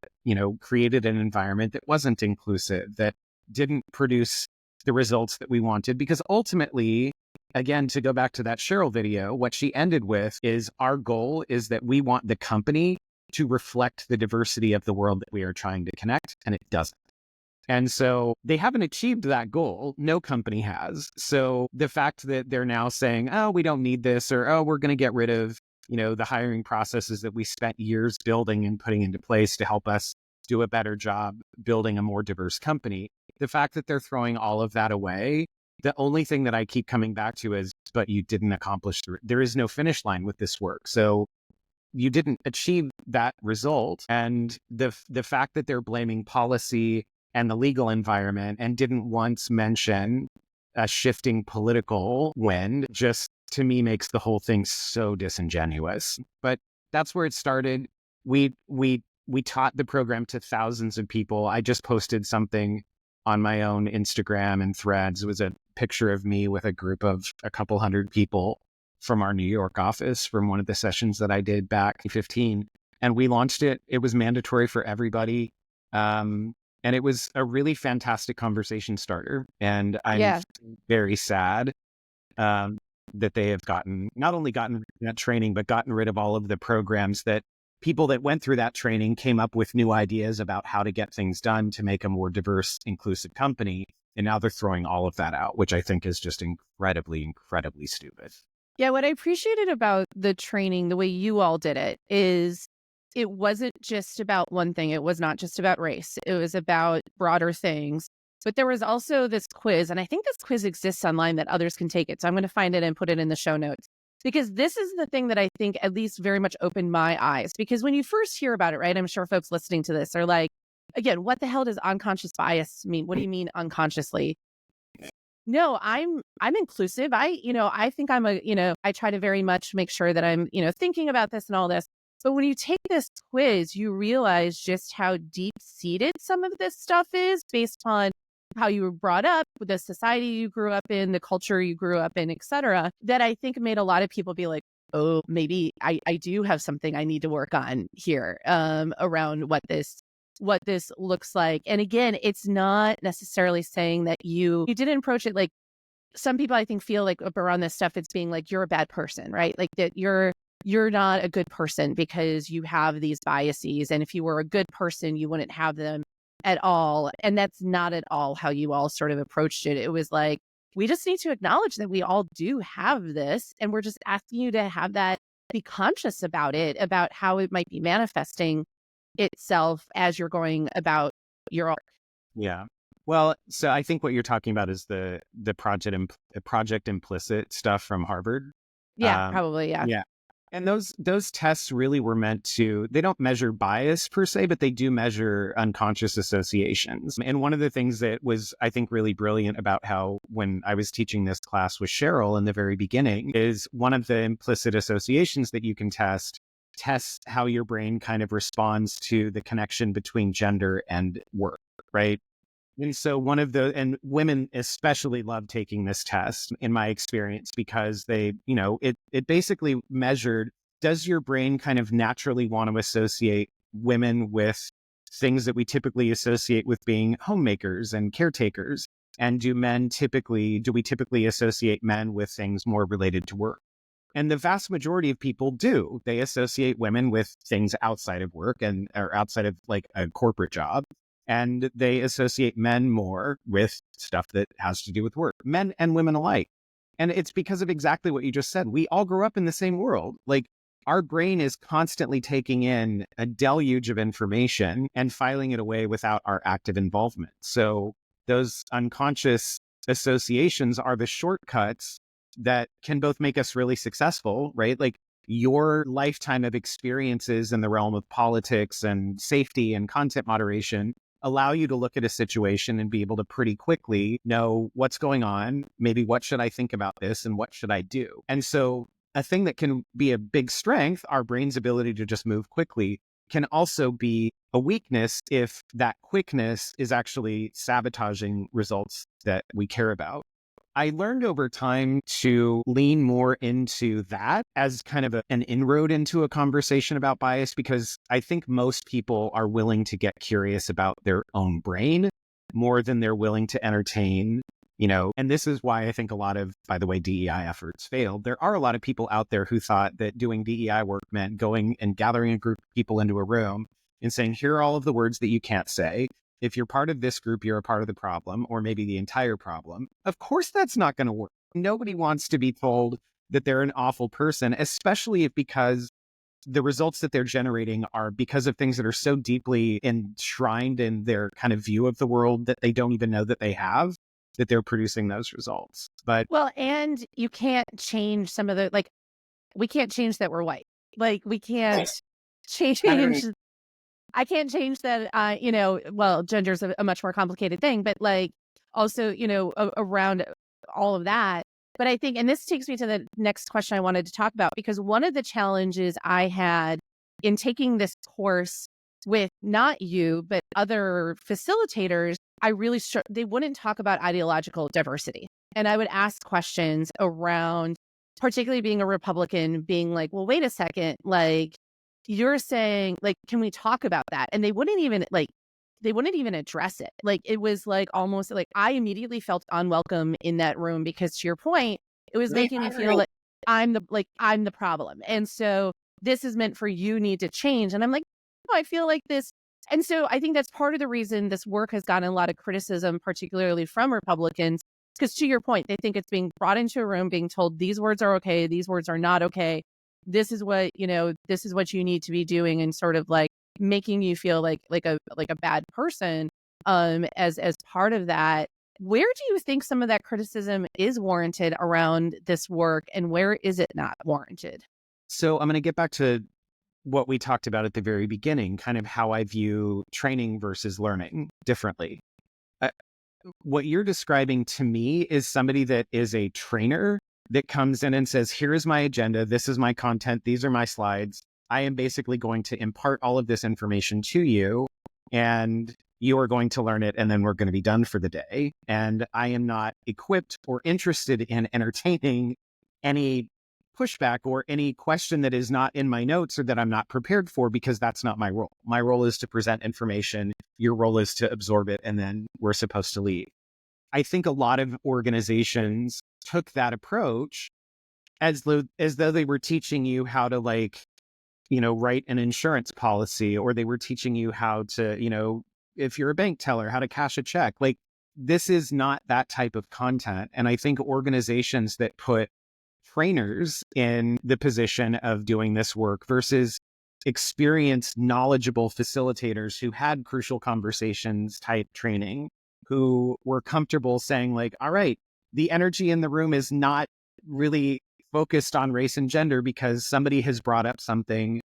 B: created an environment that wasn't inclusive, that didn't produce the results that we wanted. Because ultimately, again, to go back to that Cheryl video, what she ended with is, our goal is that we want the company to reflect the diversity of the world that we are trying to connect, and it doesn't. And so they haven't achieved that goal. No company has. So the fact that they're now saying, oh, we don't need this, or, oh, we're going to get rid of, the hiring processes that we spent years building and putting into place to help us do a better job building a more diverse company. The fact that they're throwing all of that away, the only thing that I keep coming back to is, but you didn't accomplish there is no finish line with this work. So you didn't achieve that result. And the fact that they're blaming policy and the legal environment and didn't once mention a shifting political wind, just, to me, makes the whole thing so disingenuous. But that's where it started. We taught the program to thousands of people. I just posted something on my own Instagram and Threads. It was a picture of me with a group of a couple hundred people from our New York office from one of the sessions that I did back in 2015. And we launched it. It was mandatory for everybody. And it was a really fantastic conversation starter. And I'm very sad that they have not only gotten that training, but gotten rid of all of the programs that people that went through that training came up with new ideas about how to get things done to make a more diverse, inclusive company. And now they're throwing all of that out, which I think is just incredibly, incredibly stupid.
A: Yeah, what I appreciated about the training, the way you all did it, is it wasn't just about one thing. It was not just about race. It was about broader things. But there was also this quiz, and I think this quiz exists online that others can take it. So I'm going to find it and put it in the show notes. Because this is the thing that I think at least very much opened my eyes. Because when you first hear about it, right, I'm sure folks listening to this are like, again, what the hell does unconscious bias mean? What do you mean unconsciously? No, I'm inclusive. I think I try to very much make sure that I'm, thinking about this and all this. But when you take this quiz, you realize just how deep-seated some of this stuff is based on how you were brought up, the society you grew up in, the culture you grew up in, et cetera, that I think made a lot of people be like, oh, maybe I do have something I need to work on here around what this looks like. And again, it's not necessarily saying that you didn't approach it like some people I think feel like around this stuff, it's being like, you're a bad person, right? Like that you're not a good person because you have these biases. And if you were a good person, you wouldn't have them at all. And that's not at all how you all sort of approached it. It was like, we just need to acknowledge that we all do have this. And we're just asking you to have that, be conscious about it, about how it might be manifesting itself as you're going about your arc.
B: Yeah. Well, so I think what you're talking about is the project implicit stuff from Harvard.
A: Yeah, probably. Yeah.
B: Yeah. And those tests really were meant to, they don't measure bias per se, but they do measure unconscious associations. And one of the things that was, I think, really brilliant about how when I was teaching this class with Cheryl in the very beginning is one of the implicit associations that you can tests how your brain kind of responds to the connection between gender and work, right? And so and women especially love taking this test in my experience because it basically measured, does your brain kind of naturally want to associate women with things that we typically associate with being homemakers and caretakers? And do we typically associate men with things more related to work? And the vast majority of people do. They associate women with things outside of work or outside of like a corporate job. And they associate men more with stuff that has to do with work, men and women alike. And it's because of exactly what you just said. We all grew up in the same world. Like our brain is constantly taking in a deluge of information and filing it away without our active involvement. So those unconscious associations are the shortcuts that can both make us really successful, right? Like your lifetime of experiences in the realm of politics and safety and content moderation allow you to look at a situation and be able to pretty quickly know what's going on, maybe what should I think about this and what should I do? And so a thing that can be a big strength, our brain's ability to just move quickly, can also be a weakness if that quickness is actually sabotaging results that we care about. I learned over time to lean more into that as kind of an inroad into a conversation about bias, because I think most people are willing to get curious about their own brain more than they're willing to entertain, and this is why I think a lot of, by the way, DEI efforts failed. There are a lot of people out there who thought that doing DEI work meant going and gathering a group of people into a room and saying, here are all of the words that you can't say. If you're part of this group, you're a part of the problem, or maybe the entire problem. Of course, that's not going to work. Nobody wants to be told that they're an awful person, especially because the results that they're generating are because of things that are so deeply enshrined in their kind of view of the world that they don't even know that they have, that they're producing those results. But
A: well, and you can't change some of the, like, we can't change that we're white. Like, we can't change. I can't change that, well, gender's a much more complicated thing, but like also, around all of that. But I think, and this takes me to the next question I wanted to talk about, because one of the challenges I had in taking this course with not you, but other facilitators, they wouldn't talk about ideological diversity. And I would ask questions around, particularly being a Republican, being like, well, wait a second, like, you're saying, like, can we talk about that? And they wouldn't even address it. Like, it was like almost like I immediately felt unwelcome in that room because, to your point, it was making me feel like I'm the problem. And so this is meant for you need to change. And I'm like, no, I feel like this. And so I think that's part of the reason this work has gotten a lot of criticism, particularly from Republicans, because to your point, they think it's being brought into a room, being told these words are okay, these words are not okay. This is what you need to be doing, and sort of like making you feel like a bad person as part of that. Where do you think some of that criticism is warranted around this work, and where is it not warranted?
B: So I'm going to get back to what we talked about at the very beginning, kind of how I view training versus learning differently. What you're describing to me is somebody that is a trainer that comes in and says, here is my agenda. This is my content. These are my slides. I am basically going to impart all of this information to you, and you are going to learn it, and then we're going to be done for the day. And I am not equipped or interested in entertaining any pushback or any question that is not in my notes or that I'm not prepared for, because that's not my role. My role is to present information. Your role is to absorb it, and then we're supposed to leave. I think a lot of organizations took that approach as though they were teaching you how to, like, write an insurance policy, or they were teaching you how to, if you're a bank teller, how to cash a check. Like, this is not that type of content. And I think organizations that put trainers in the position of doing this work versus experienced, knowledgeable facilitators who had crucial conversations type training, who were comfortable saying, like, all right, the energy in the room is not really focused on race and gender because somebody has brought up something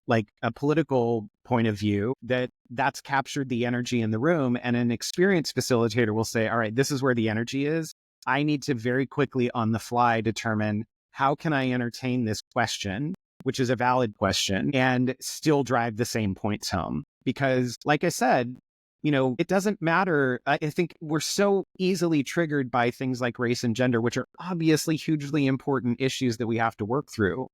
B: like a political point of view that's captured the energy in the room. And an experienced facilitator will say, all right, this is where the energy is. I need to very quickly on the fly determine, how can I entertain this question, which is a valid question, and still drive the same points home? Because, like I said, it doesn't matter. I think we're so easily triggered by things like race and gender, which are obviously hugely important issues that we have to work through.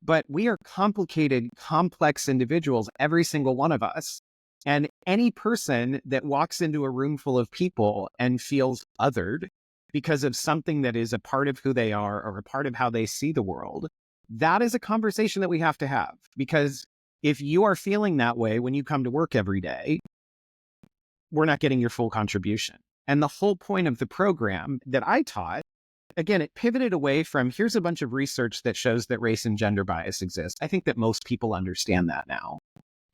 B: But we are complicated, complex individuals, every single one of us. And any person that walks into a room full of people and feels othered because of something that is a part of who they are or a part of how they see the world, that is a conversation that we have to have. Because if you are feeling that way when you come to work every day, we're not getting your full contribution. And the whole point of the program that I taught, again, it pivoted away from, here's a bunch of research that shows that race and gender bias exists. I think that most people understand that now.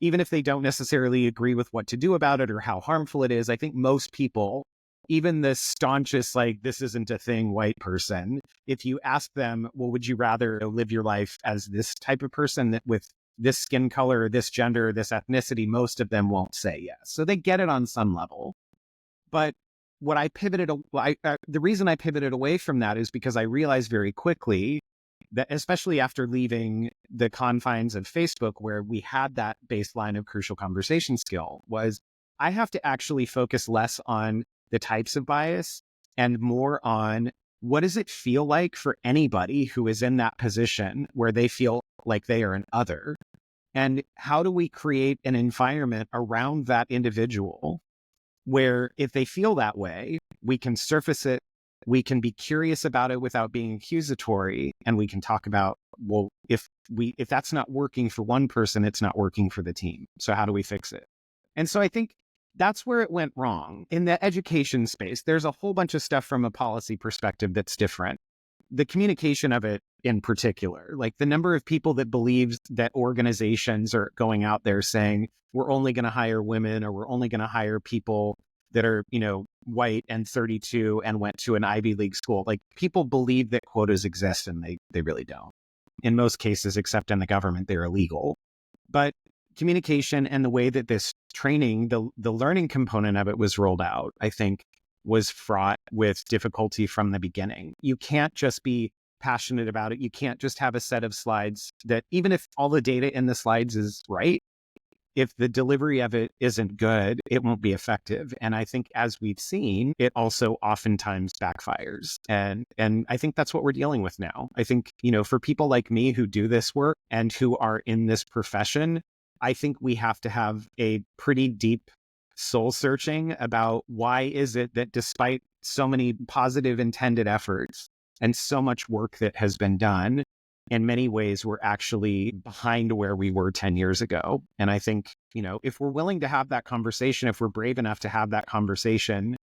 B: Even if they don't necessarily agree with what to do about it or how harmful it is, I think most people, even the staunchest, like, this isn't a thing white person, if you ask them, well, would you rather live your life as this type of person that with this skin color or this gender or this ethnicity, most of them won't say yes. So they get it on some level. But what I pivoted, the reason I pivoted away from that is because I realized very quickly that, especially after leaving the confines of Facebook, where we had that baseline of crucial conversation skill, was I have to actually focus less on the types of bias and more on, what does it feel like for anybody who is in that position where they feel like they are an other? And how do we create an environment around that individual where, if they feel that way, we can surface it, we can be curious about it without being accusatory, and we can talk about, well, if that's not working for one person, it's not working for the team. So how do we fix it? And so I think that's where it went wrong. In the education space, there's a whole bunch of stuff from a policy perspective that's different. The communication of it in particular, like the number of people that believes that organizations are going out there saying, we're only going to hire women, or we're only going to hire people that are, white and 32 and went to an Ivy League school. Like, people believe that quotas exist, and they really don't. In most cases, except in the government, they're illegal. But communication and the way that this training, the learning component of it was rolled out, I think was fraught with difficulty from the beginning. You can't just be passionate about it. You can't just have a set of slides that, even if all the data in the slides is right, if the delivery of it isn't good, it won't be effective. And I think, as we've seen, it also oftentimes backfires. And I think that's what we're dealing with now. I think, for people like me who do this work and who are in this profession, I think we have to have a pretty deep soul searching about, why is it that despite so many positive intended efforts and so much work that has been done, in many ways, we're actually behind where we were 10 years ago. And I think, if we're willing to have that conversation, if we're brave enough to have that conversation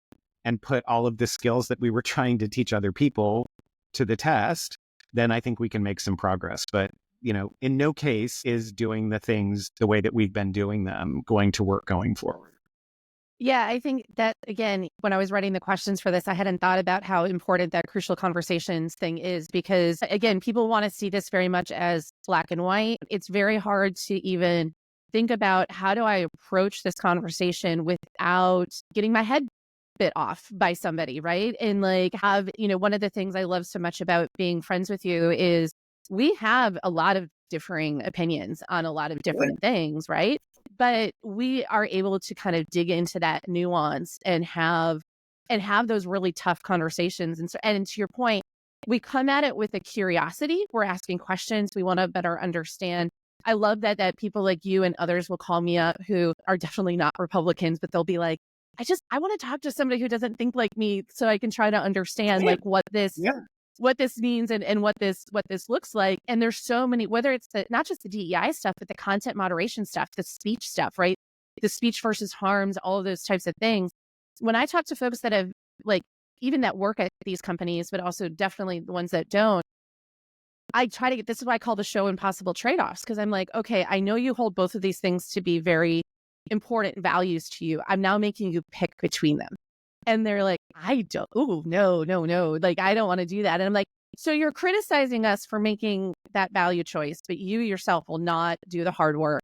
B: and put all of the skills that we were trying to teach other people to the test, then I think we can make some progress. But, in no case is doing the things the way that we've been doing them going to work going forward.
A: Yeah, I think that, again, when I was writing the questions for this, I hadn't thought about how important that crucial conversations thing is, because, again, people want to see this very much as black and white. It's very hard to even think about, how do I approach this conversation without getting my head bit off by somebody, right? And one of the things I love so much about being friends with you is we have a lot of differing opinions on a lot of different things, right? But we are able to kind of dig into that nuance and have those really tough conversations. And to your point, we come at it with a curiosity. We're asking questions. We want to better understand. I love that people like you and others will call me up who are definitely not Republicans, but they'll be like, I want to talk to somebody who doesn't think like me so I can try to understand
B: Yeah.
A: like what this
B: Yeah.
A: means and what this looks like. And there's so many, whether it's not just the DEI stuff, but the content moderation stuff, the speech stuff, right? The speech versus harms, all of those types of things. When I talk to folks that have like even that work at these companies, but also definitely the ones that don't, I try to get, this is why I call the show Impossible Trade-offs, because I'm like, okay, I know you hold both of these things to be very important values to you. I'm now making you pick between them. And they're like, I don't, oh, no. Like, I don't want to do that. And I'm like, so you're criticizing us for making that value choice, but you yourself will not do the hard work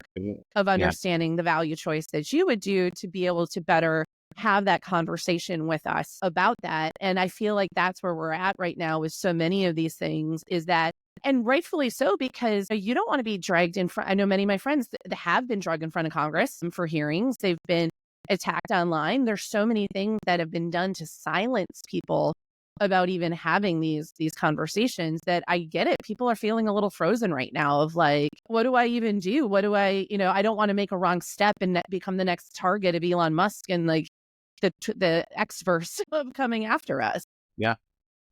A: of understanding the value choice that you would do to be able to better have that conversation with us about that. And I feel like that's where we're at right now with so many of these things is that, and rightfully so, because you don't want to be dragged in front. I know many of my friends that have been dragged in front of Congress for hearings. They've been attacked online. There's so many things that have been done to silence people about even having these conversations that I get it. People are feeling a little frozen right now of like, what do I even do? What do I, I don't want to make a wrong step and become the next target of Elon Musk and like the X-verse of coming after us.
B: Yeah.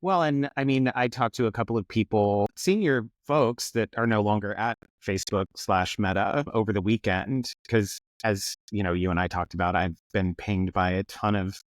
B: Well, and I mean, I talked to a couple of people, senior folks that are no longer at Facebook/Meta over the weekend, because as you and I talked about, I've been pinged by a ton of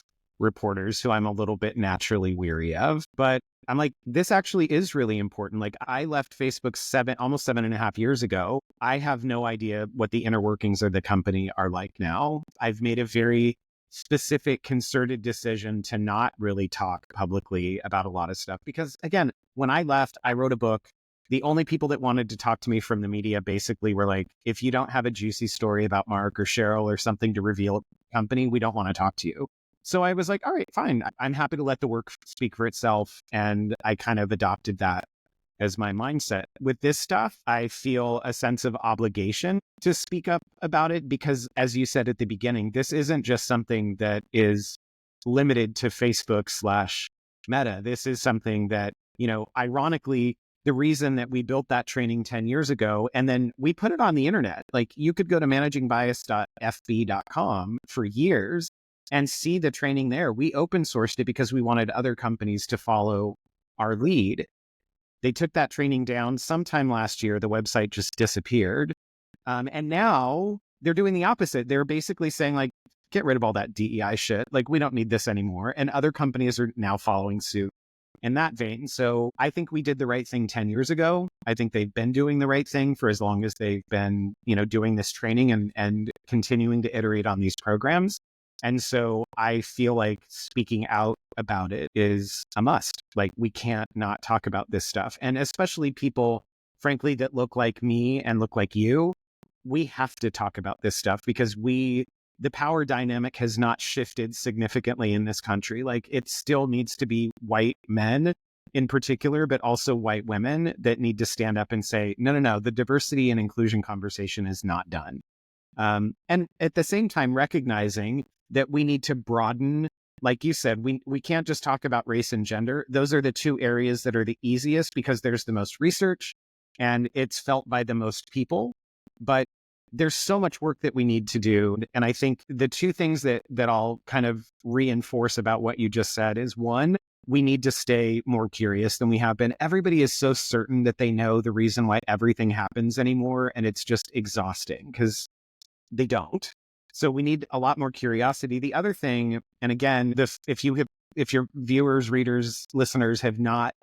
B: reporters who I'm a little bit naturally weary of. But I'm like, this actually is really important. Like, I left Facebook almost 7.5 years ago. I have no idea what the inner workings of the company are like now. I've made a very specific concerted decision to not really talk publicly about a lot of stuff because, again, when I left, I wrote a book. The only people that wanted to talk to me from the media basically were like, if you don't have a juicy story about Mark or Cheryl or something to reveal a company, we don't want to talk to you. So I was like, all right, fine. I'm happy to let the work speak for itself. And I kind of adopted that as my mindset. With this stuff, I feel a sense of obligation to speak up about it because, as you said at the beginning, this isn't just something that is limited to Facebook/Meta. This is something that, ironically, the reason that we built that training 10 years ago, and then we put it on the internet. Like, you could go to managingbias.fb.com for years and see the training there. We open sourced it because we wanted other companies to follow our lead. They took that training down sometime last year. The website just disappeared. And now they're doing the opposite. They're basically saying, like, get rid of all that DEI shit. Like, we don't need this anymore. And other companies are now following suit in that vein. So I think we did the right thing 10 years ago. I think they've been doing the right thing for as long as they've been, doing this training and continuing to iterate on these programs. And so I feel like speaking out about it is a must. Like, we can't not talk about this stuff. And especially people, frankly, that look like me and look like you, we have to talk about this stuff because the power dynamic has not shifted significantly in this country. Like, it still needs to be white men in particular, but also white women that need to stand up and say, no, the diversity and inclusion conversation is not done. And at the same time, recognizing that we need to broaden, like you said, we can't just talk about race and gender. Those are the two areas that are the easiest because there's the most research and it's felt by the most people. But there's so much work that we need to do. And I think the two things that I'll kind of reinforce about what you just said is, one, we need to stay more curious than we have been. Everybody is so certain that they know the reason why everything happens anymore. And it's just exhausting because they don't. So we need a lot more curiosity. The other thing, and again, if your viewers, readers, listeners have not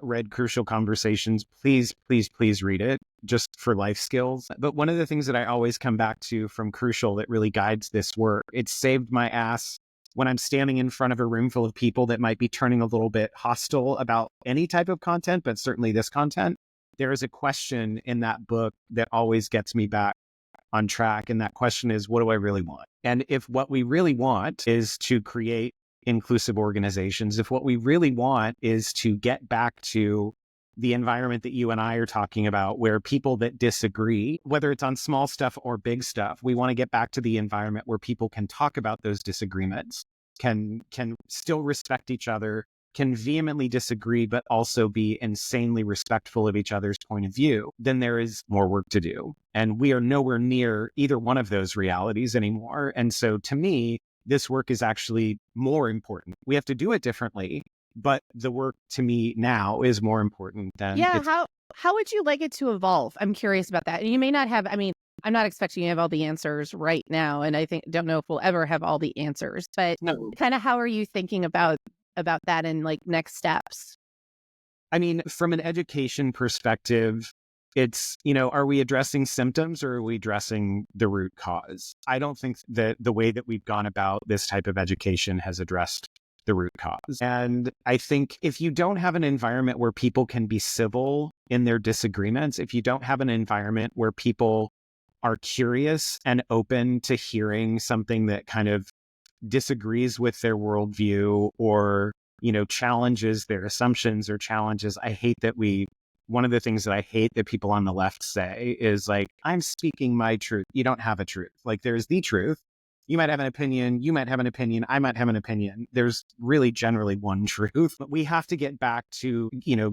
B: read Crucial Conversations, please read it just for life skills. But one of the things that I always come back to from Crucial that really guides this work, it saved my ass when I'm standing in front of a room full of people that might be turning a little bit hostile about any type of content, but certainly this content. There is a question in that book that always gets me back on track. And that question is, what do I really want? And if what we really want is to create inclusive organizations, if what we really want is to get back to the environment that you and I are talking about, where people that disagree, whether it's on small stuff or big stuff, we want to get back to the environment where people can talk about those disagreements, can still respect each other, can vehemently disagree, but also be insanely respectful of each other's point of view, then there is more work to do. And we are nowhere near either one of those realities anymore. And so to me, this work is actually more important. We have to do it differently, but the work to me now is more important than
A: Yeah. How would you like it to evolve? I'm curious about that. And you may not have, I'm not expecting you to have all the answers right now. And don't know if we'll ever have all the answers, but
B: no.
A: kind of how are you thinking about that and like next steps?
B: I mean, from an education perspective, it's, are we addressing symptoms or are we addressing the root cause? I don't think that the way that we've gone about this type of education has addressed the root cause. And I think if you don't have an environment where people can be civil in their disagreements, if you don't have an environment where people are curious and open to hearing something that kind of disagrees with their worldview or challenges their assumptions or challenges. One of the things that I hate that people on the left say is like, I'm speaking my truth. You don't have a truth. Like there's the truth. You might have an opinion. You might have an opinion. I might have an opinion. There's really generally one truth, but we have to get back to,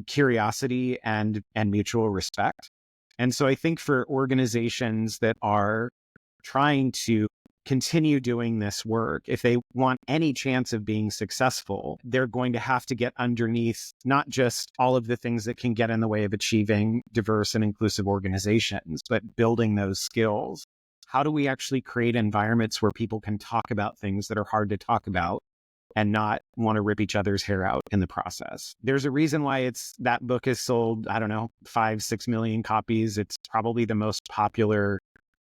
B: curiosity and mutual respect. And so I think for organizations that are trying to continue doing this work, if they want any chance of being successful, they're going to have to get underneath not just all of the things that can get in the way of achieving diverse and inclusive organizations, but building those skills. How do we actually create environments where people can talk about things that are hard to talk about and not want to rip each other's hair out in the process? There's a reason why that book has sold, 5-6 million copies. It's probably the most popular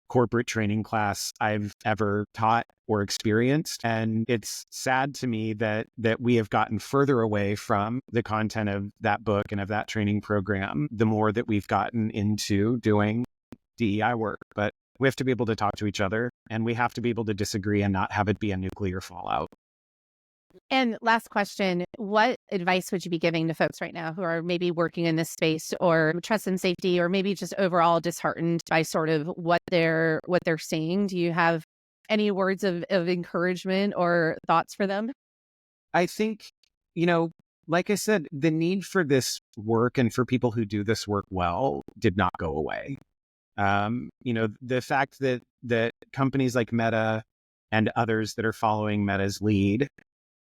B: corporate training class I've ever taught or experienced. And it's sad to me that we have gotten further away from the content of that book and of that training program, the more that we've gotten into doing DEI work. But we have to be able to talk to each other, and we have to be able to disagree and not have it be a nuclear fallout.
A: And last question, what advice would you be giving to folks right now who are maybe working in this space or trust and safety, or maybe just overall disheartened by sort of what they're seeing? Do you have any words of encouragement or thoughts for them?
B: I think, like I said, the need for this work and for people who do this work well did not go away. The fact that companies like Meta and others that are following Meta's lead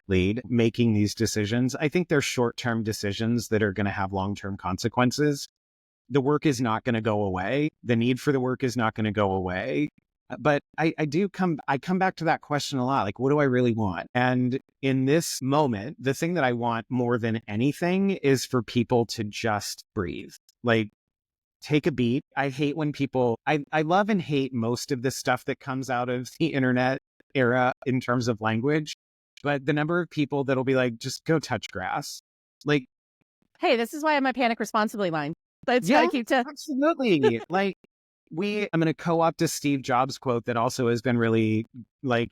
B: making these decisions, I think they're short-term decisions that are going to have long-term consequences. The work is not going to go away. The need for the work is not going to go away. But I come back to that question a lot. Like, what do I really want? And in this moment, the thing that I want more than anything is for people to just breathe. Like, take a beat. I hate when people, I love and hate most of the stuff that comes out of the internet era in terms of language. But the number of people that'll be like, just go touch grass. Like,
A: hey, this is why I'm my panic responsibly line. That's
B: yeah,
A: gotta keep to
B: absolutely. Like, I'm going to co-opt a Steve Jobs quote that also has been really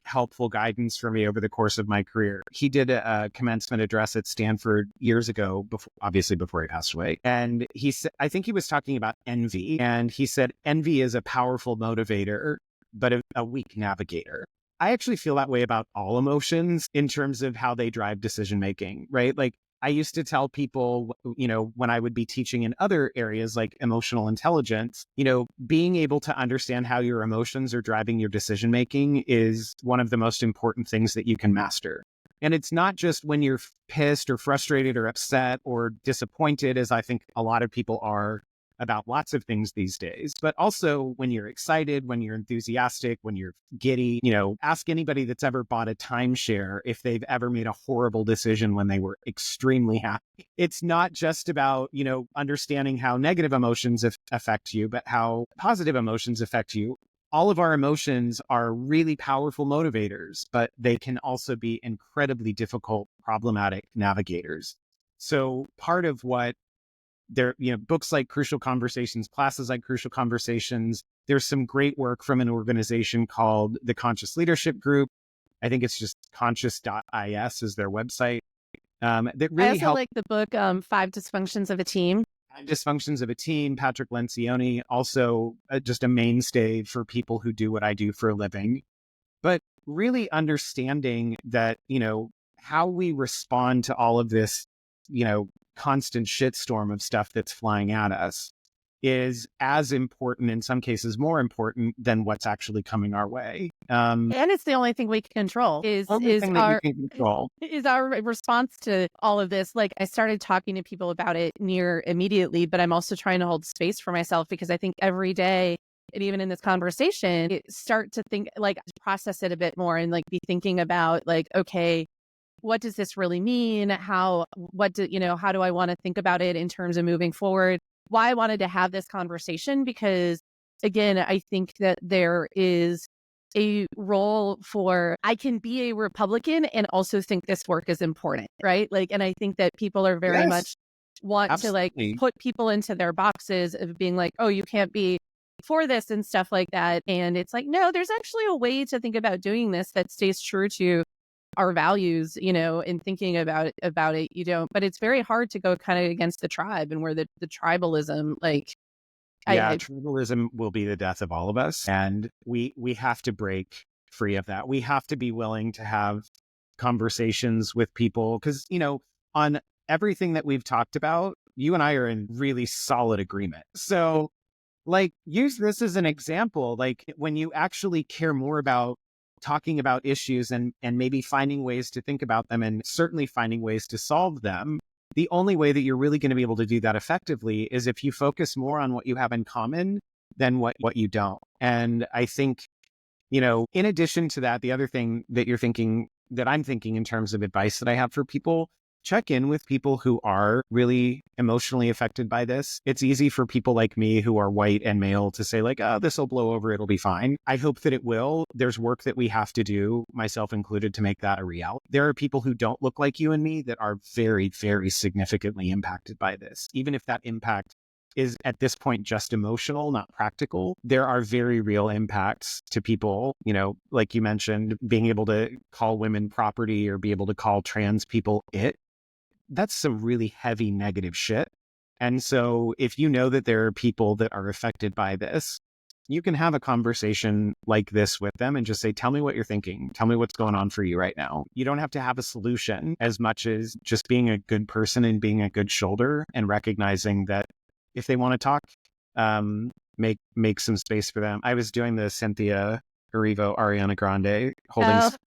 B: helpful guidance for me over the course of my career. He did a commencement address at Stanford years ago, before he passed away. And he said, I think he was talking about envy. And he said, envy is a powerful motivator, but a weak navigator. I actually feel that way about all emotions in terms of how they drive decision-making, right? Like, I used to tell people, when I would be teaching in other areas like emotional intelligence, being able to understand how your emotions are driving your decision-making is one of the most important things that you can master. And it's not just when you're pissed or frustrated or upset or disappointed, as I think a lot of people are about lots of things these days, but also when you're excited, when you're enthusiastic, when you're giddy. Ask anybody that's ever bought a timeshare if they've ever made a horrible decision when they were extremely happy. It's not just about, understanding how negative emotions affect you, but how positive emotions affect you. All of our emotions are really powerful motivators, but they can also be incredibly difficult, problematic navigators. So part of what books like Crucial Conversations, classes like Crucial Conversations. There's some great work from an organization called the Conscious Leadership Group. I think it's just conscious.is is their website. That really
A: I also like the book, 5 Dysfunctions of a Team.
B: Dysfunctions of a Team, Patrick Lencioni, also just a mainstay for people who do what I do for a living. But really understanding that, how we respond to all of this, constant shitstorm of stuff that's flying at us is as important, in some cases more important, than what's actually coming our way.
A: And it's the only thing we can control
B: Only thing that you can control.
A: is our response to all of this. Like, I started talking to people about it near immediately, but I'm also trying to hold space for myself, because I think every day, and even in this conversation, start to think, like, process it a bit more, and like be thinking about, like, okay, what does this really mean? How do I want to think about it in terms of moving forward? Why I wanted to have this conversation, because again, I think that there is a role for, I can be a Republican and also think this work is important, right? Like, and I think that people are very
B: Yes,
A: much want to like
B: absolutely.
A: put people into their boxes of being like, oh, you can't be for this and stuff like that. And it's like, no, there's actually a way to think about doing this that stays true to our values, in thinking about it. But it's very hard to go kind of against the tribe, and where the tribalism, like,
B: Yeah,
A: I
B: tribalism will be the death of all of us. And we have to break free of that. We have to be willing to have conversations with people because, on everything that we've talked about, you and I are in really solid agreement. So, like, use this as an example. Like, when you actually care more about talking about issues and maybe finding ways to think about them, and certainly finding ways to solve them, the only way that you're really going to be able to do that effectively is if you focus more on what you have in common than what you don't. And I think, in addition to that, the other thing that I'm thinking in terms of advice that I have for people, check in with people who are really emotionally affected by this. It's easy for people like me who are white and male to say, like, oh, this will blow over, it'll be fine. I hope that it will. There's work that we have to do, myself included, to make that a reality. There are people who don't look like you and me that are very, very significantly impacted by this. Even if that impact is at this point just emotional, not practical, there are very real impacts to people, like you mentioned, being able to call women property or be able to call trans people it. That's some really heavy negative shit. And so if you know that there are people that are affected by this, you can have a conversation like this with them and just say, tell me what you're thinking. Tell me what's going on for you right now. You don't have to have a solution, as much as just being a good person and being a good shoulder and recognizing that if they want to talk, make some space for them. I was doing the Cynthia Erivo, Ariana Grande holding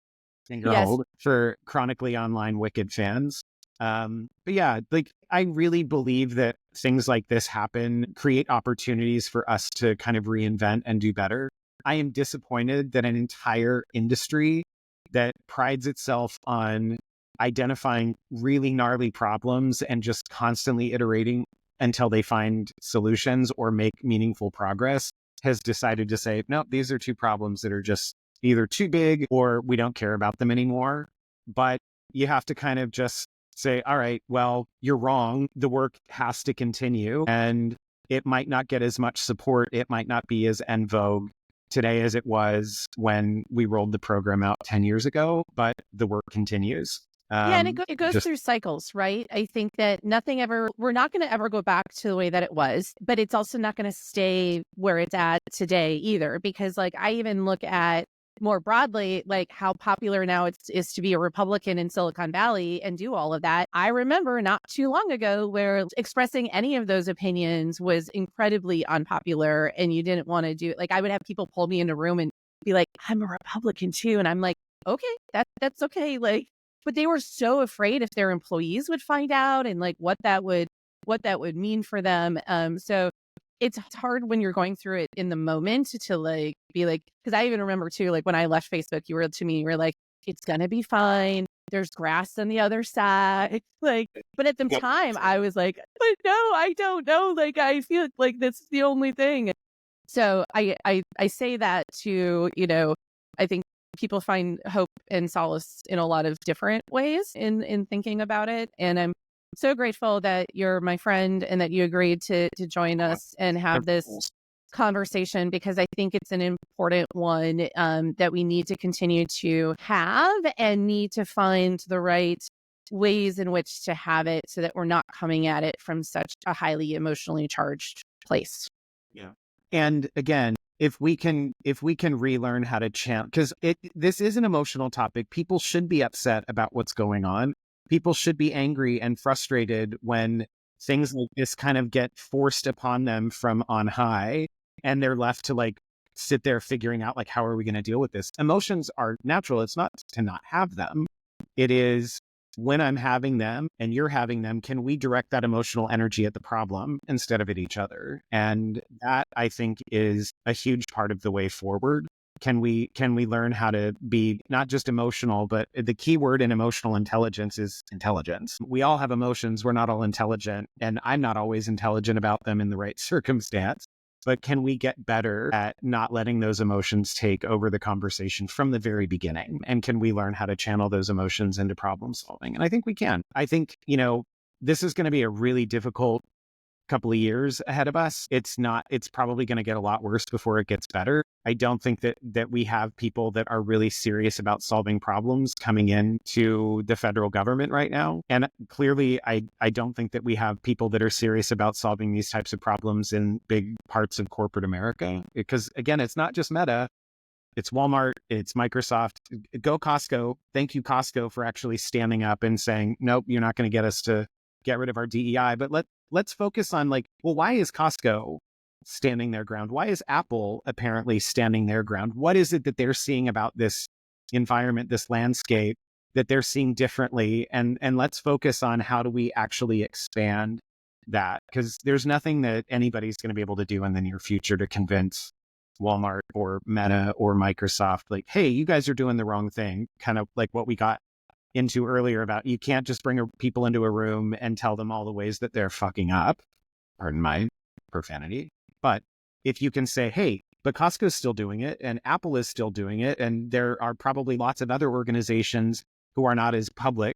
B: finger
A: yes.
B: hold for chronically online Wicked fans. But yeah, like, I really believe that things like this happen, create opportunities for us to kind of reinvent and do better. I am disappointed that an entire industry that prides itself on identifying really gnarly problems and just constantly iterating until they find solutions or make meaningful progress has decided to say, no, these are two problems that are just either too big or we don't care about them anymore. But you have to kind of just say, all right, well, you're wrong. The work has to continue, and it might not get as much support. It might not be as en vogue today as it was when we rolled the program out 10 years ago, but the work continues.
A: Yeah, and it goes through cycles, right? I think that we're not going to ever go back to the way that it was, but it's also not going to stay where it's at today either. Because, like, I even look at more broadly, like, how popular now it is to be a Republican in Silicon Valley and do all of that. I remember not too long ago where expressing any of those opinions was incredibly unpopular, and you didn't want to do it. Like, I would have people pull me in a room and be like, I'm a Republican too. And I'm like, okay, that's okay. Like, but they were so afraid if their employees would find out, and like what that would mean for them. So it's hard when you're going through it in the moment to like be like, because I even remember too, like when I left Facebook, you were like, it's gonna be fine. There's grass on the other side. Like, but at the time I was like, but no, I don't know. Like, I feel like that's the only thing. So I say that to, I think people find hope and solace in a lot of different ways in thinking about it. And I'm so grateful that you're my friend and that you agreed to join us and have this conversation, because I think it's an important one that we need to continue to have, and need to find the right ways in which to have it so that we're not coming at it from such a highly emotionally charged place.
B: Yeah. And again, if we can relearn how to chant, because this is an emotional topic. People should be upset about what's going on. People should be angry and frustrated when things like this kind of get forced upon them from on high, and they're left to like sit there figuring out like, how are we going to deal with this? Emotions are natural. It's not to not have them. It is, when I'm having them and you're having them, can we direct that emotional energy at the problem instead of at each other? And that, I think, is a huge part of the way forward. Can we learn how to be not just emotional, but the key word in emotional intelligence is intelligence. We all have emotions. We're not all intelligent, and I'm not always intelligent about them in the right circumstance. But can we get better at not letting those emotions take over the conversation from the very beginning? And can we learn how to channel those emotions into problem solving? And I think we can. I think, this is going to be a really difficult couple of years ahead of us. It's probably going to get a lot worse before it gets better. I don't think that we have people that are really serious about solving problems coming into the federal government right now. And clearly, I don't think that we have people that are serious about solving these types of problems in big parts of corporate America. Because again, it's not just Meta. It's Walmart, it's Microsoft. Go Costco. Thank you, Costco, for actually standing up and saying, nope, you're not going to get us to get rid of our DEI. But let's focus on like, well, why is Costco standing their ground? Why is Apple apparently standing their ground? What is it that they're seeing about this environment, this landscape, that they're seeing differently? And let's focus on how do we actually expand that? Because there's nothing that anybody's going to be able to do in the near future to convince Walmart or Meta or Microsoft, like, hey, you guys are doing the wrong thing. Kind of like what we got into earlier about, you can't just bring people into a room and tell them all the ways that they're fucking up. Pardon my profanity. But if you can say, hey, but Costco's still doing it and Apple is still doing it, and there are probably lots of other organizations who are not as public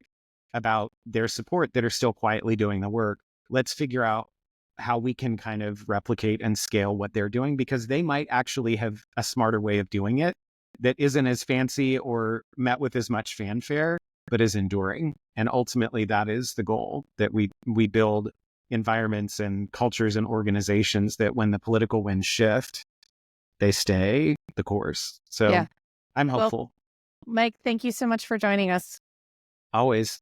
B: about their support that are still quietly doing the work. Let's figure out how we can kind of replicate and scale what they're doing, because they might actually have a smarter way of doing it that isn't as fancy or met with as much fanfare, but is enduring. And ultimately, that is the goal, that we build environments and cultures and organizations that when the political winds shift, they stay the course. So yeah. I'm hopeful.
A: Well, Mike, thank you so much for joining us.
B: Always.